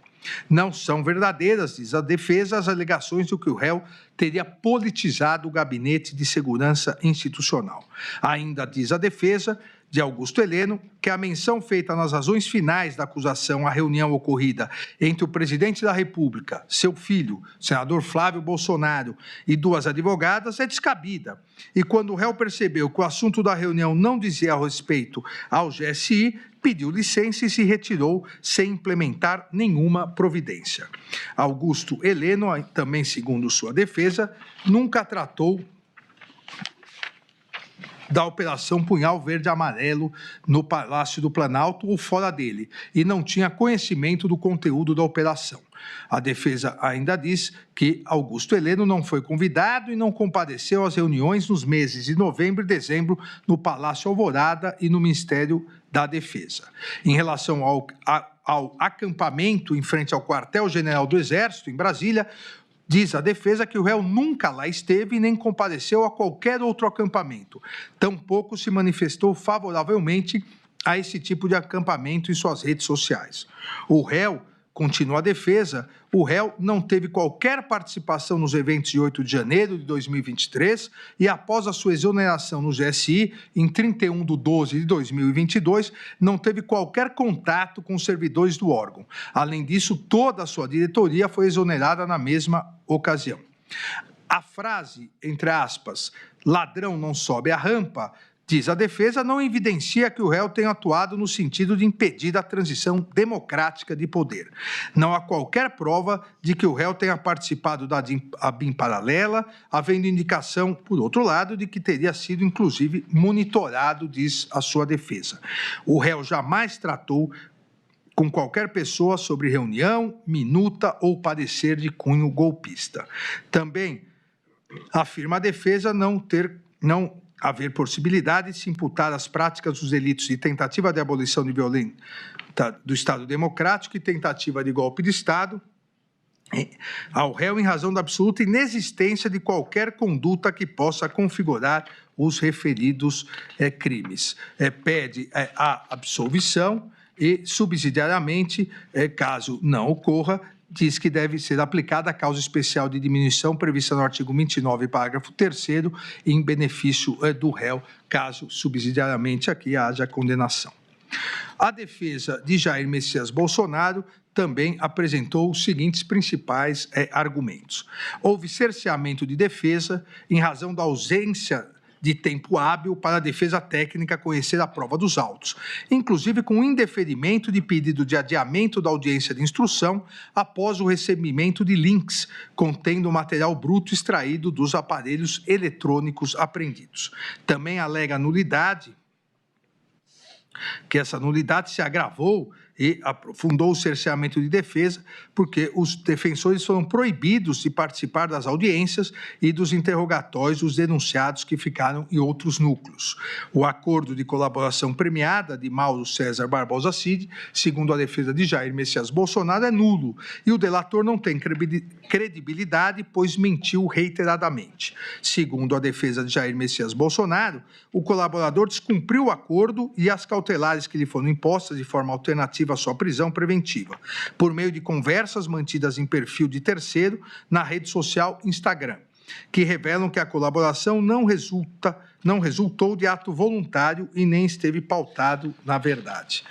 Não são verdadeiras, diz a defesa, as alegações de que o réu teria politizado o Gabinete de Segurança Institucional. Ainda diz a defesa de Augusto Heleno que a menção feita nas razões finais da acusação à reunião ocorrida entre o presidente da República, seu filho, senador Flávio Bolsonaro, e duas advogadas é descabida. E quando o réu percebeu que o assunto da reunião não dizia respeito ao GSI, pediu licença e se retirou sem implementar nenhuma providência. Augusto Heleno, também segundo sua defesa, nunca tratou da Operação Punhal Verde Amarelo no Palácio do Planalto ou fora dele, e não tinha conhecimento do conteúdo da operação. A defesa ainda diz que Augusto Heleno não foi convidado e não compareceu às reuniões nos meses de novembro e dezembro no Palácio Alvorada e no Ministério da Defesa. Em relação ao acampamento em frente ao quartel-general do Exército, em Brasília, diz a defesa que o réu nunca lá esteve e nem compareceu a qualquer outro acampamento. Tampouco se manifestou favoravelmente a esse tipo de acampamento em suas redes sociais. O réu, continua a defesa, o réu não teve qualquer participação nos eventos de 8 de janeiro de 2023 e após a sua exoneração no GSI, em 31/12 de 2022, não teve qualquer contato com os servidores do órgão. Além disso, toda a sua diretoria foi exonerada na mesma ocasião. A frase, entre aspas, ladrão não sobe a rampa, Diz a defesa, não evidencia que o réu tenha atuado no sentido de impedir a transição democrática de poder. Não há qualquer prova de que o réu tenha participado da ABIN paralela, havendo indicação, por outro lado, de que teria sido, inclusive, monitorado, diz a sua defesa. O réu jamais tratou com qualquer pessoa sobre reunião, minuta ou parecer de cunho golpista. Também afirma a defesa não haver possibilidade de se imputar as práticas dos delitos de tentativa de abolição de violência do Estado Democrático e tentativa de golpe de Estado ao réu em razão da absoluta inexistência de qualquer conduta que possa configurar os referidos crimes. Pede a absolvição e, subsidiariamente, caso não ocorra, diz que deve ser aplicada a causa especial de diminuição prevista no artigo 29, parágrafo 3º, em benefício do réu, caso subsidiariamente aqui haja condenação. A defesa de Jair Messias Bolsonaro também apresentou os seguintes principais argumentos. Houve cerceamento de defesa em razão da ausência de tempo hábil para a defesa técnica conhecer a prova dos autos, inclusive com indeferimento de pedido de adiamento da audiência de instrução após o recebimento de links contendo material bruto extraído dos aparelhos eletrônicos apreendidos. Também alega nulidade, que essa nulidade se agravou e aprofundou o cerceamento de defesa, porque os defensores foram proibidos de participar das audiências e dos interrogatórios dos denunciados que ficaram em outros núcleos. O acordo de colaboração premiada de Mauro César Barbosa Cid, segundo a defesa de Jair Messias Bolsonaro, é nulo, e o delator não tem credibilidade, pois mentiu reiteradamente. Segundo a defesa de Jair Messias Bolsonaro, o colaborador descumpriu o acordo e as cautelares que lhe foram impostas de forma alternativa à sua prisão preventiva, por meio de conversas mantidas em perfil de terceiro na rede social Instagram, que revelam que a colaboração não resultou de ato voluntário e nem esteve pautado na verdade.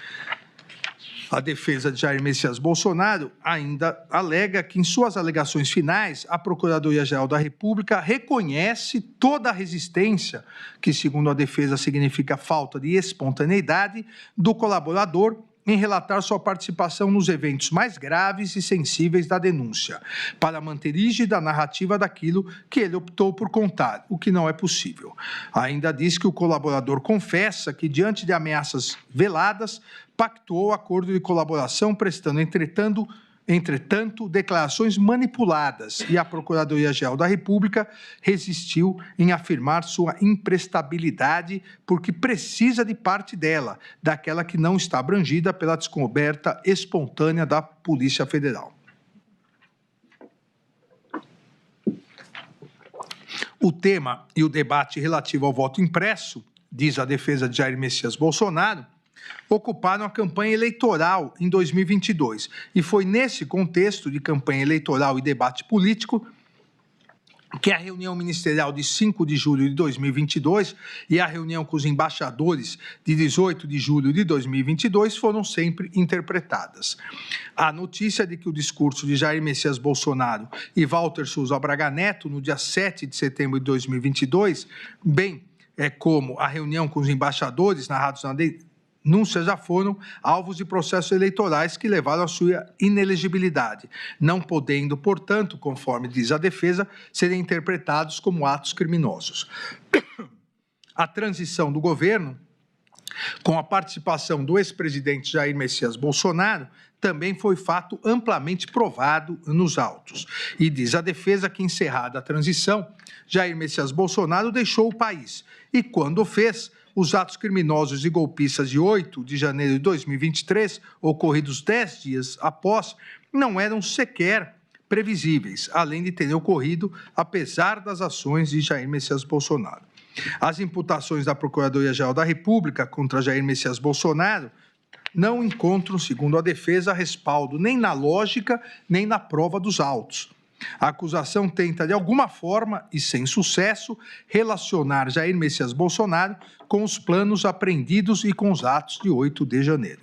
A defesa de Jair Messias Bolsonaro ainda alega que, em suas alegações finais, a Procuradoria-Geral da República reconhece toda a resistência, que, segundo a defesa, significa falta de espontaneidade, do colaborador em relatar sua participação nos eventos mais graves e sensíveis da denúncia, para manter rígida a narrativa daquilo que ele optou por contar, o que não é possível. Ainda diz que o colaborador confessa que, diante de ameaças veladas, pactuou o acordo de colaboração, prestando, entretanto, declarações manipuladas, e a Procuradoria-Geral da República resistiu em afirmar sua imprestabilidade porque precisa de parte dela, daquela que não está abrangida pela descoberta espontânea da Polícia Federal. O tema e o debate relativo ao voto impresso, diz a defesa de Jair Messias Bolsonaro, ocuparam a campanha eleitoral em 2022. E foi nesse contexto de campanha eleitoral e debate político que a reunião ministerial de 5 de julho de 2022 e a reunião com os embaixadores de 18 de julho de 2022 foram sempre interpretadas. A notícia de que o discurso de Jair Messias Bolsonaro e Walter Souza Braga Neto, no dia 7 de setembro de 2022, bem como a reunião com os embaixadores narrados na denúncias já foram alvos de processos eleitorais que levaram à sua inelegibilidade, não podendo, portanto, conforme diz a defesa, serem interpretados como atos criminosos. A transição do governo, com a participação do ex-presidente Jair Messias Bolsonaro, também foi fato amplamente provado nos autos. E diz a defesa que, encerrada a transição, Jair Messias Bolsonaro deixou o país e, quando o fez, os atos criminosos e golpistas de 8 de janeiro de 2023, ocorridos 10 dias após, não eram sequer previsíveis, além de terem ocorrido apesar das ações de Jair Messias Bolsonaro. As imputações da Procuradoria-Geral da República contra Jair Messias Bolsonaro não encontram, segundo a defesa, respaldo nem na lógica nem na prova dos autos. A acusação tenta, de alguma forma, e sem sucesso, relacionar Jair Messias Bolsonaro com os planos apreendidos e com os atos de 8 de janeiro.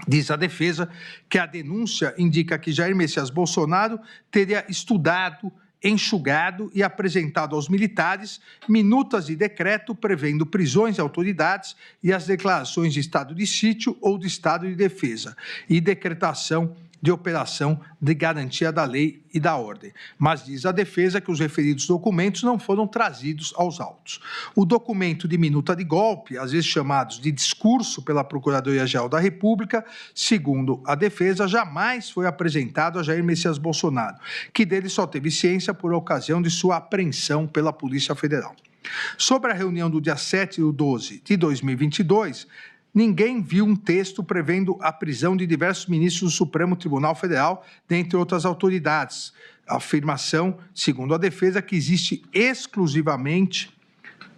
Diz a defesa que a denúncia indica que Jair Messias Bolsonaro teria estudado enxugado e apresentado aos militares minutas de decreto prevendo prisões de autoridades e as declarações de estado de sítio ou de estado de defesa e decretação de operação de garantia da lei e da ordem. Mas diz a defesa que os referidos documentos não foram trazidos aos autos. O documento de minuta de golpe, às vezes chamados de discurso pela Procuradoria-Geral da República, segundo a defesa, jamais foi apresentado a Jair Messias Bolsonaro, que dele só teve ciência por ocasião de sua apreensão pela Polícia Federal. Sobre a reunião do dia 7/12 de 2022, ninguém viu um texto prevendo a prisão de diversos ministros do Supremo Tribunal Federal, dentre outras autoridades. A afirmação, segundo a defesa, que existe exclusivamente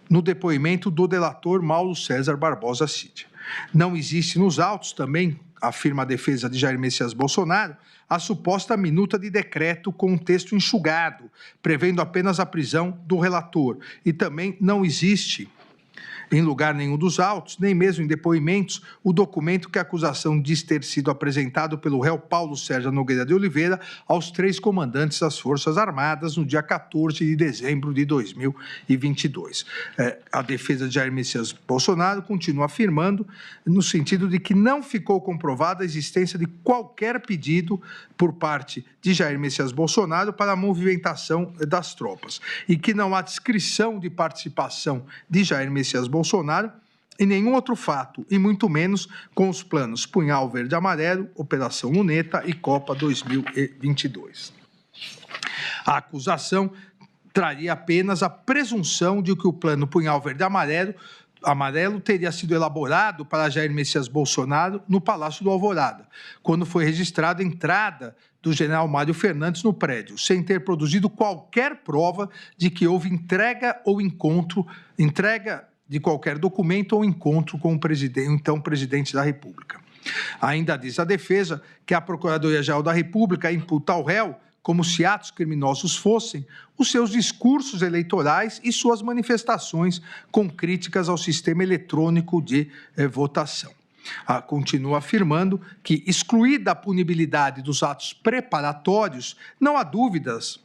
no depoimento do delator Mauro César Barbosa Cid. Não existe nos autos também, afirma a defesa de Jair Messias Bolsonaro, a suposta minuta de decreto com um texto enxugado, prevendo apenas a prisão do relator. E também não existe, em lugar nenhum dos autos, nem mesmo em depoimentos, o documento que a acusação diz ter sido apresentado pelo réu Paulo Sérgio Nogueira de Oliveira aos 3 comandantes das Forças Armadas no dia 14 de dezembro de 2022. A defesa de Jair Messias Bolsonaro continua afirmando no sentido de que não ficou comprovada a existência de qualquer pedido por parte de Jair Messias Bolsonaro para a movimentação das tropas e que não há descrição de participação de Jair Messias Bolsonaro em nenhum outro fato, e muito menos com os planos Punhal Verde e Amarelo, Operação Luneta e Copa 2022. A acusação traria apenas a presunção de que o plano Punhal Verde e Amarelo teria sido elaborado para Jair Messias Bolsonaro no Palácio do Alvorada, quando foi registrada a entrada do general Mário Fernandes no prédio, sem ter produzido qualquer prova de que houve entrega de qualquer documento ou encontro com o então presidente da República. Ainda diz a defesa que a Procuradoria-Geral da República imputa ao réu, como se atos criminosos fossem, os seus discursos eleitorais e suas manifestações com críticas ao sistema eletrônico de votação. Continua afirmando que, excluída a punibilidade dos atos preparatórios, não há dúvidas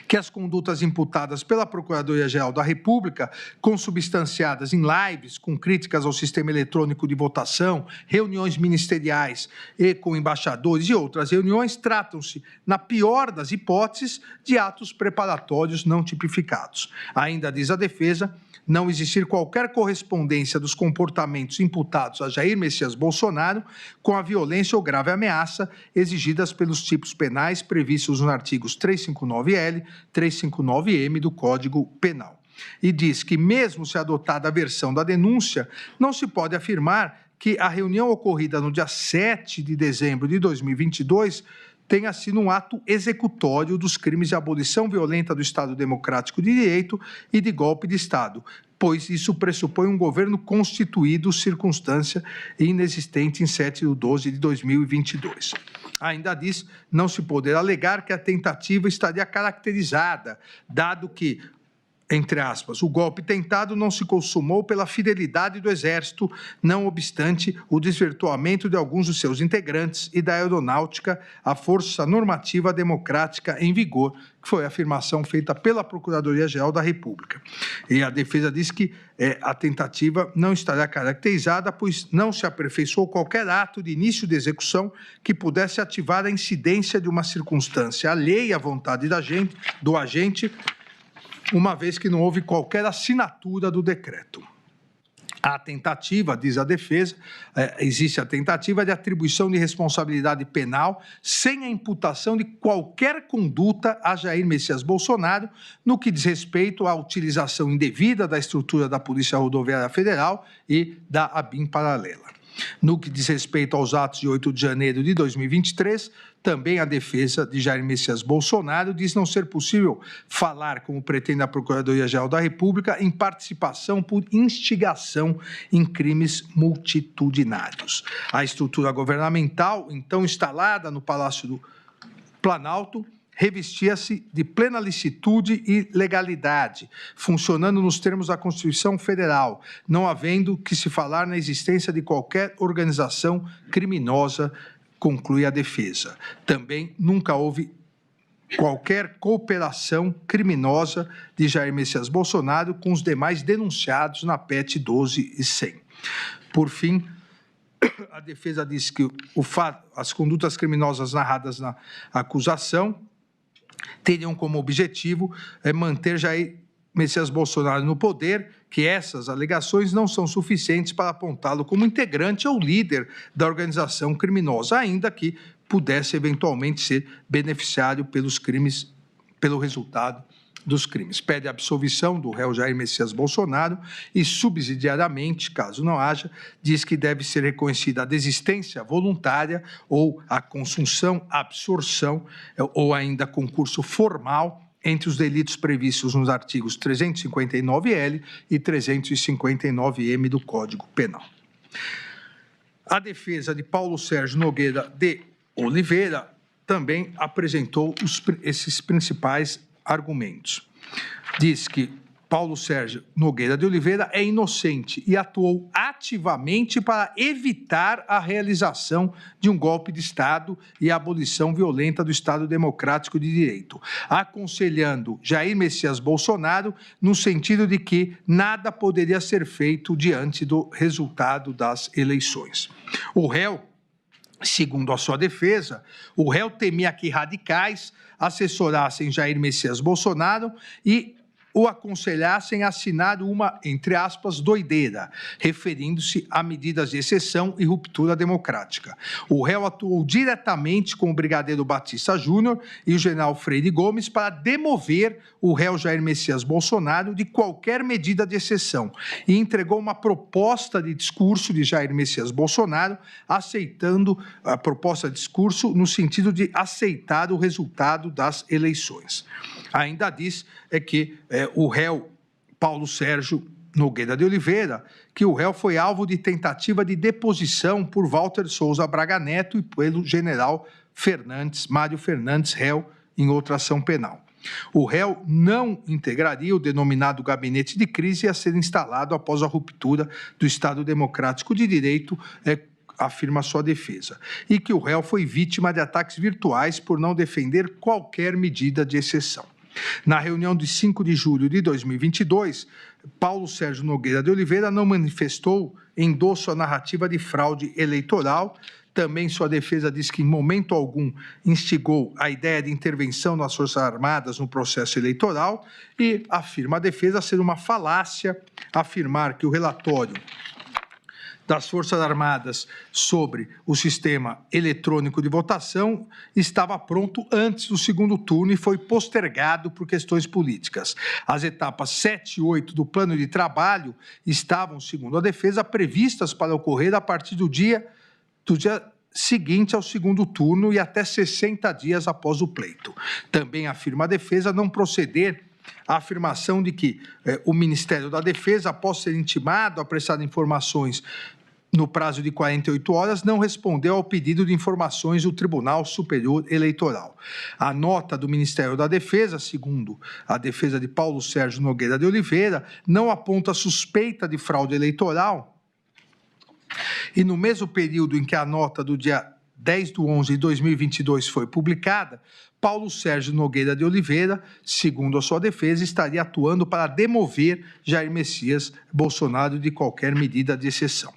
que as condutas imputadas pela Procuradoria-Geral da República, consubstanciadas em lives com críticas ao sistema eletrônico de votação, reuniões ministeriais e com embaixadores e outras reuniões, tratam-se, na pior das hipóteses, de atos preparatórios não tipificados. Ainda diz a defesa não existir qualquer correspondência dos comportamentos imputados a Jair Messias Bolsonaro com a violência ou grave ameaça exigidas pelos tipos penais previstos nos artigos 359-L, 359-M do Código Penal. E diz que, mesmo se adotada a versão da denúncia, não se pode afirmar que a reunião ocorrida no dia 7 de dezembro de 2022 tenha sido um ato executório dos crimes de abolição violenta do Estado Democrático de Direito e de golpe de Estado, pois isso pressupõe um governo constituído, circunstância inexistente em 7/12 de 2022. Ainda diz não se poder alegar que a tentativa estaria caracterizada, dado que, entre aspas, o golpe tentado não se consumou pela fidelidade do Exército, não obstante o desvirtuamento de alguns dos seus integrantes e da aeronáutica, a força normativa democrática em vigor, que foi a afirmação feita pela Procuradoria-Geral da República. E a defesa diz que a tentativa não estará caracterizada, pois não se aperfeiçoou qualquer ato de início de execução que pudesse ativar a incidência de uma circunstância alheia à vontade do agente, uma vez que não houve qualquer assinatura do decreto. A tentativa, diz a defesa, existe a tentativa de atribuição de responsabilidade penal sem a imputação de qualquer conduta a Jair Messias Bolsonaro no que diz respeito à utilização indevida da estrutura da Polícia Rodoviária Federal e da ABIN paralela. No que diz respeito aos atos de 8 de janeiro de 2023, também a defesa de Jair Messias Bolsonaro diz não ser possível falar, como pretende a Procuradoria-Geral da República, em participação por instigação em crimes multitudinários. A estrutura governamental, então instalada no Palácio do Planalto, revestia-se de plena licitude e legalidade, funcionando nos termos da Constituição Federal, não havendo que se falar na existência de qualquer organização criminosa, conclui a defesa. Também nunca houve qualquer cooperação criminosa de Jair Messias Bolsonaro com os demais denunciados na PEC 12 e 100. Por fim, a defesa diz que as condutas criminosas narradas na acusação teriam como objetivo manter Jair Messias Bolsonaro no poder, que essas alegações não são suficientes para apontá-lo como integrante ou líder da organização criminosa, ainda que pudesse eventualmente ser beneficiário pelo resultado dos crimes. Pede a absolvição do réu Jair Messias Bolsonaro e, subsidiariamente, caso não haja, diz que deve ser reconhecida a desistência voluntária ou a consunção, absorção ou ainda concurso formal entre os delitos previstos nos artigos 359-L e 359-M do Código Penal. A defesa de Paulo Sérgio Nogueira de Oliveira também apresentou esses principais argumentos. Diz que Paulo Sérgio Nogueira de Oliveira é inocente e atuou ativamente para evitar a realização de um golpe de Estado e a abolição violenta do Estado Democrático de Direito, aconselhando Jair Messias Bolsonaro no sentido de que nada poderia ser feito diante do resultado das eleições. O réu, segundo a sua defesa, o réu temia que radicais assessorassem Jair Messias Bolsonaro e o aconselhassem a assinar uma, entre aspas, doideira, referindo-se a medidas de exceção e ruptura democrática. O réu atuou diretamente com o brigadeiro Batista Júnior e o general Freire Gomes para demover o réu Jair Messias Bolsonaro de qualquer medida de exceção e entregou uma proposta de discurso de Jair Messias Bolsonaro, aceitando a proposta de discurso no sentido de aceitar o resultado das eleições. Ainda diz que o réu Paulo Sérgio Nogueira de Oliveira, que o réu foi alvo de tentativa de deposição por Walter Souza Braga Neto e pelo general Mário Fernandes, réu em outra ação penal. O réu não integraria o denominado gabinete de crise a ser instalado após a ruptura do Estado Democrático de Direito, afirma sua defesa, e que o réu foi vítima de ataques virtuais por não defender qualquer medida de exceção. Na reunião de 5 de julho de 2022, Paulo Sérgio Nogueira de Oliveira não manifestou endosso à narrativa de fraude eleitoral. Também sua defesa diz que em momento algum instigou a ideia de intervenção nas Forças Armadas no processo eleitoral e afirma a defesa ser uma falácia afirmar que o relatório das Forças Armadas sobre o sistema eletrônico de votação estava pronto antes do segundo turno e foi postergado por questões políticas. As etapas 7 e 8 do plano de trabalho estavam, segundo a defesa, previstas para ocorrer a partir do dia seguinte ao segundo turno e até 60 dias após o pleito. Também afirma a defesa não proceder a afirmação de que o Ministério da Defesa, após ser intimado a prestar informações no prazo de 48 horas, não respondeu ao pedido de informações do Tribunal Superior Eleitoral. A nota do Ministério da Defesa, segundo a defesa de Paulo Sérgio Nogueira de Oliveira, não aponta suspeita de fraude eleitoral e no mesmo período em que a nota do dia 10/11/2022 foi publicada, Paulo Sérgio Nogueira de Oliveira, segundo a sua defesa, estaria atuando para demover Jair Messias Bolsonaro de qualquer medida de exceção.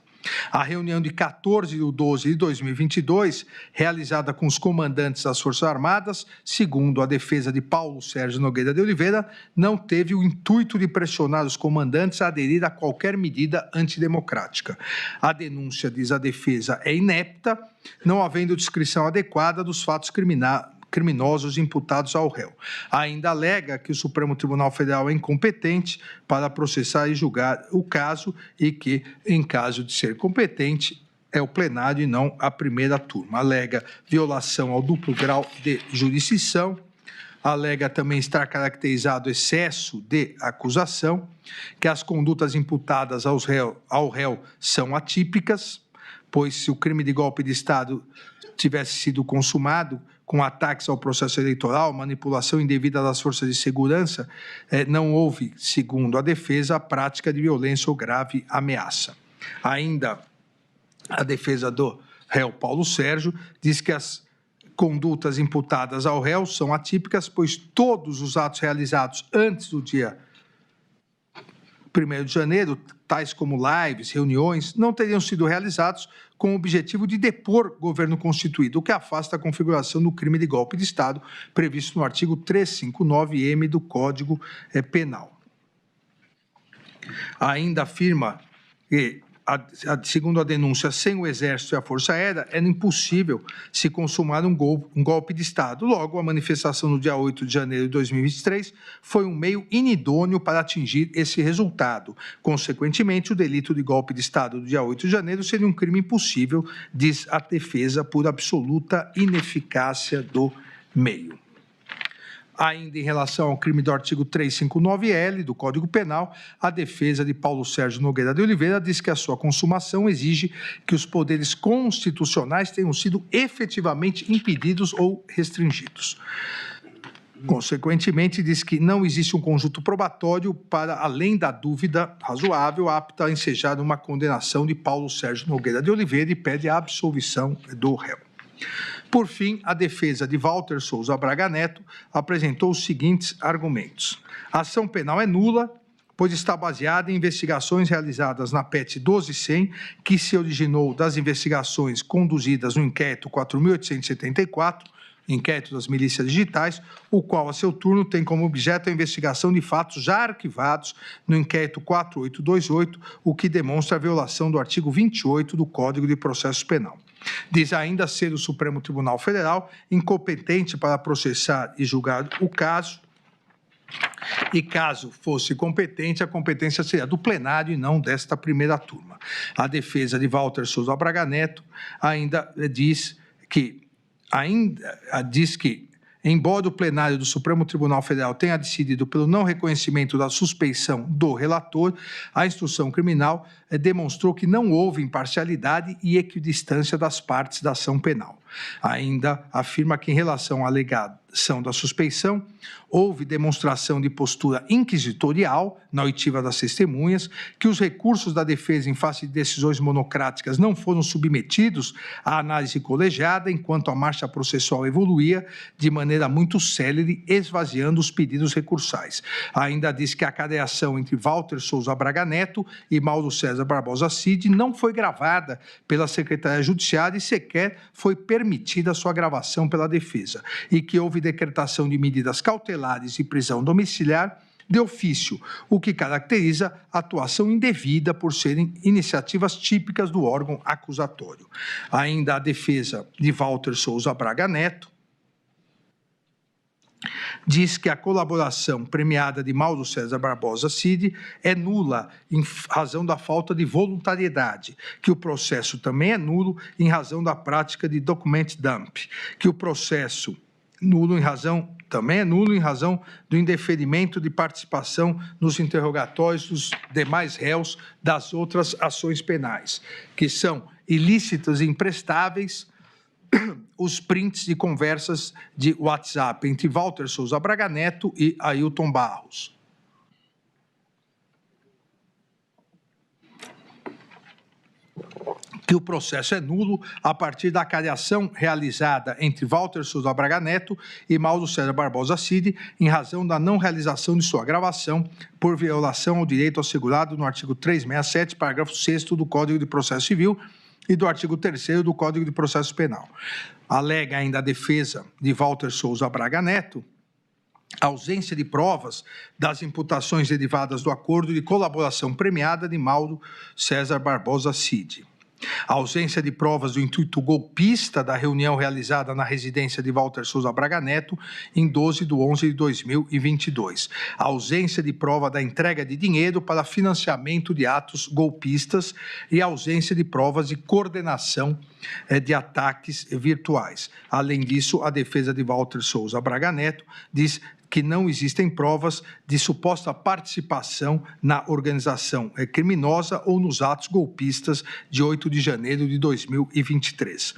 A reunião de 14/12/2022, realizada com os comandantes das Forças Armadas, segundo a defesa de Paulo Sérgio Nogueira de Oliveira, não teve o intuito de pressionar os comandantes a aderir a qualquer medida antidemocrática. A denúncia, diz a defesa, é inepta, não havendo descrição adequada dos fatos criminosos imputados ao réu. Ainda alega que o Supremo Tribunal Federal é incompetente para processar e julgar o caso e que, em caso de ser competente, é o plenário e não a primeira turma. Alega violação ao duplo grau de jurisdição, alega também estar caracterizado excesso de acusação, que as condutas imputadas ao réu são atípicas, pois se o crime de golpe de Estado tivesse sido consumado com ataques ao processo eleitoral, manipulação indevida das forças de segurança, não houve, segundo a defesa, a prática de violência ou grave ameaça. Ainda a defesa do réu Paulo Sérgio diz que as condutas imputadas ao réu são atípicas, pois todos os atos realizados antes do dia 1º de janeiro, tais como lives, reuniões, não teriam sido realizados com o objetivo de depor governo constituído, o que afasta a configuração do crime de golpe de Estado previsto no artigo 359-M do Código Penal. Ainda afirma que, segundo a denúncia, sem o Exército e a Força Aérea, era impossível se consumar um golpe de Estado. Logo, a manifestação no dia 8 de janeiro de 2023 foi um meio inidôneo para atingir esse resultado. Consequentemente, o delito de golpe de Estado do dia 8 de janeiro seria um crime impossível, diz a defesa, por absoluta ineficácia do meio. Ainda em relação ao crime do artigo 359-L do Código Penal, a defesa de Paulo Sérgio Nogueira de Oliveira diz que a sua consumação exige que os poderes constitucionais tenham sido efetivamente impedidos ou restringidos. Consequentemente, diz que não existe um conjunto probatório para, além da dúvida razoável, apta a ensejar uma condenação de Paulo Sérgio Nogueira de Oliveira e pede a absolvição do réu. Por fim, a defesa de Walter Souza Braga Neto apresentou os seguintes argumentos. A ação penal é nula, pois está baseada em investigações realizadas na PET 1200, que se originou das investigações conduzidas no inquérito 4.874, inquérito das milícias digitais, o qual, a seu turno, tem como objeto a investigação de fatos já arquivados no inquérito 4828, o que demonstra a violação do artigo 28 do Código de Processo Penal. Diz ainda ser o Supremo Tribunal Federal incompetente para processar e julgar o caso, e caso fosse competente, a competência seria do plenário e não desta primeira turma. A defesa de Walter Souza Braga Neto ainda diz que, embora o plenário do Supremo Tribunal Federal tenha decidido pelo não reconhecimento da suspeição do relator, a instrução criminal demonstrou que não houve imparcialidade e equidistância das partes da ação penal. Ainda afirma que, em relação à alegação da suspeição, houve demonstração de postura inquisitorial na oitiva das testemunhas, que os recursos da defesa em face de decisões monocráticas não foram submetidos à análise colegiada, enquanto a marcha processual evoluía de maneira muito célere, esvaziando os pedidos recursais. Ainda diz que a cadeação entre Walter Souza Braga Neto e Mauro César Barbosa Cid não foi gravada pela Secretaria Judiciária e sequer foi permitida sua gravação pela defesa, e que houve decretação de medidas cautelares e prisão domiciliar de ofício, o que caracteriza a atuação indevida por serem iniciativas típicas do órgão acusatório. Ainda a defesa de Walter Souza Braga Neto diz que a colaboração premiada de Mauro César Barbosa Cid é nula em razão da falta de voluntariedade, que o processo também é nulo em razão da prática de document dump, que o processo também é nulo em razão do indeferimento de participação nos interrogatórios dos demais réus das outras ações penais, que são ilícitas e imprestáveis os prints de conversas de WhatsApp entre Walter Souza Braga Neto e Ailton Barros. Que o processo é nulo a partir da cadeação realizada entre Walter Souza Braga Neto e Mauro César Barbosa Cid, em razão da não realização de sua gravação por violação ao direito assegurado no artigo 367, parágrafo 6º do Código de Processo Civil, e do artigo 3º do Código de Processo Penal. Alega ainda a defesa de Walter Souza Braga Neto a ausência de provas das imputações derivadas do acordo de colaboração premiada de Mauro César Barbosa Cid. A ausência de provas do intuito golpista da reunião realizada na residência de Walter Souza Braga Neto em 12/11/2022. A ausência de prova da entrega de dinheiro para financiamento de atos golpistas e a ausência de provas de coordenação de ataques virtuais. Além disso, a defesa de Walter Souza Braga Neto diz que não existem provas de suposta participação na organização criminosa ou nos atos golpistas de 8 de janeiro de 2023.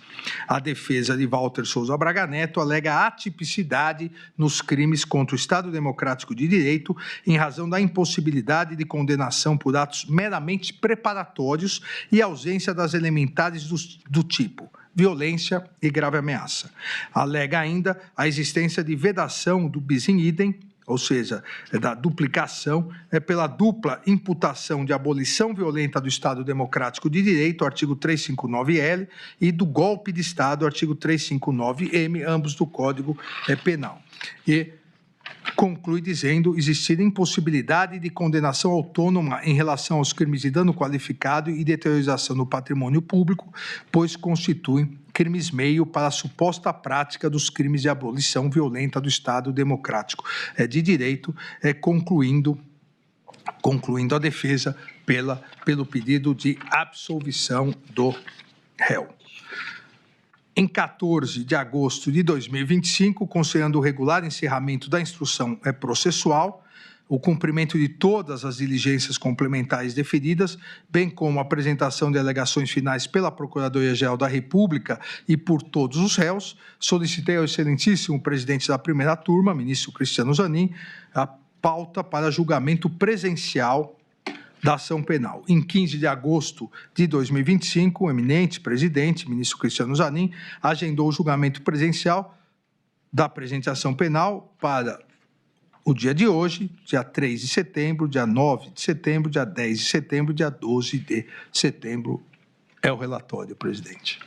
A defesa de Walter Souza Braga Neto alega atipicidade nos crimes contra o Estado Democrático de Direito em razão da impossibilidade de condenação por atos meramente preparatórios e ausência das elementares do tipo violência e grave ameaça. Alega ainda a existência de vedação do bis in idem, ou seja, da duplicação, pela dupla imputação de abolição violenta do Estado Democrático de Direito, artigo 359-L, e do golpe de Estado, artigo 359-M, ambos do Código Penal. E conclui dizendo existir impossibilidade de condenação autônoma em relação aos crimes de dano qualificado e deteriorização do patrimônio público, pois constituem crimes meio para a suposta prática dos crimes de abolição violenta do Estado Democrático de Direito, concluindo a defesa pelo pedido de absolvição do réu. Em 14 de agosto de 2025, considerando o regular encerramento da instrução processual, o cumprimento de todas as diligências complementares deferidas, bem como a apresentação de alegações finais pela Procuradoria-Geral da República e por todos os réus, solicitei ao excelentíssimo presidente da primeira turma, ministro Cristiano Zanin, a pauta para julgamento presencial da ação penal. Em 15 de agosto de 2025, o eminente presidente, ministro Cristiano Zanin, agendou o julgamento presencial da presente ação penal para o dia de hoje, dia 3 de setembro, dia 9 de setembro, dia 10 de setembro, dia 12 de setembro. É o relatório, presidente.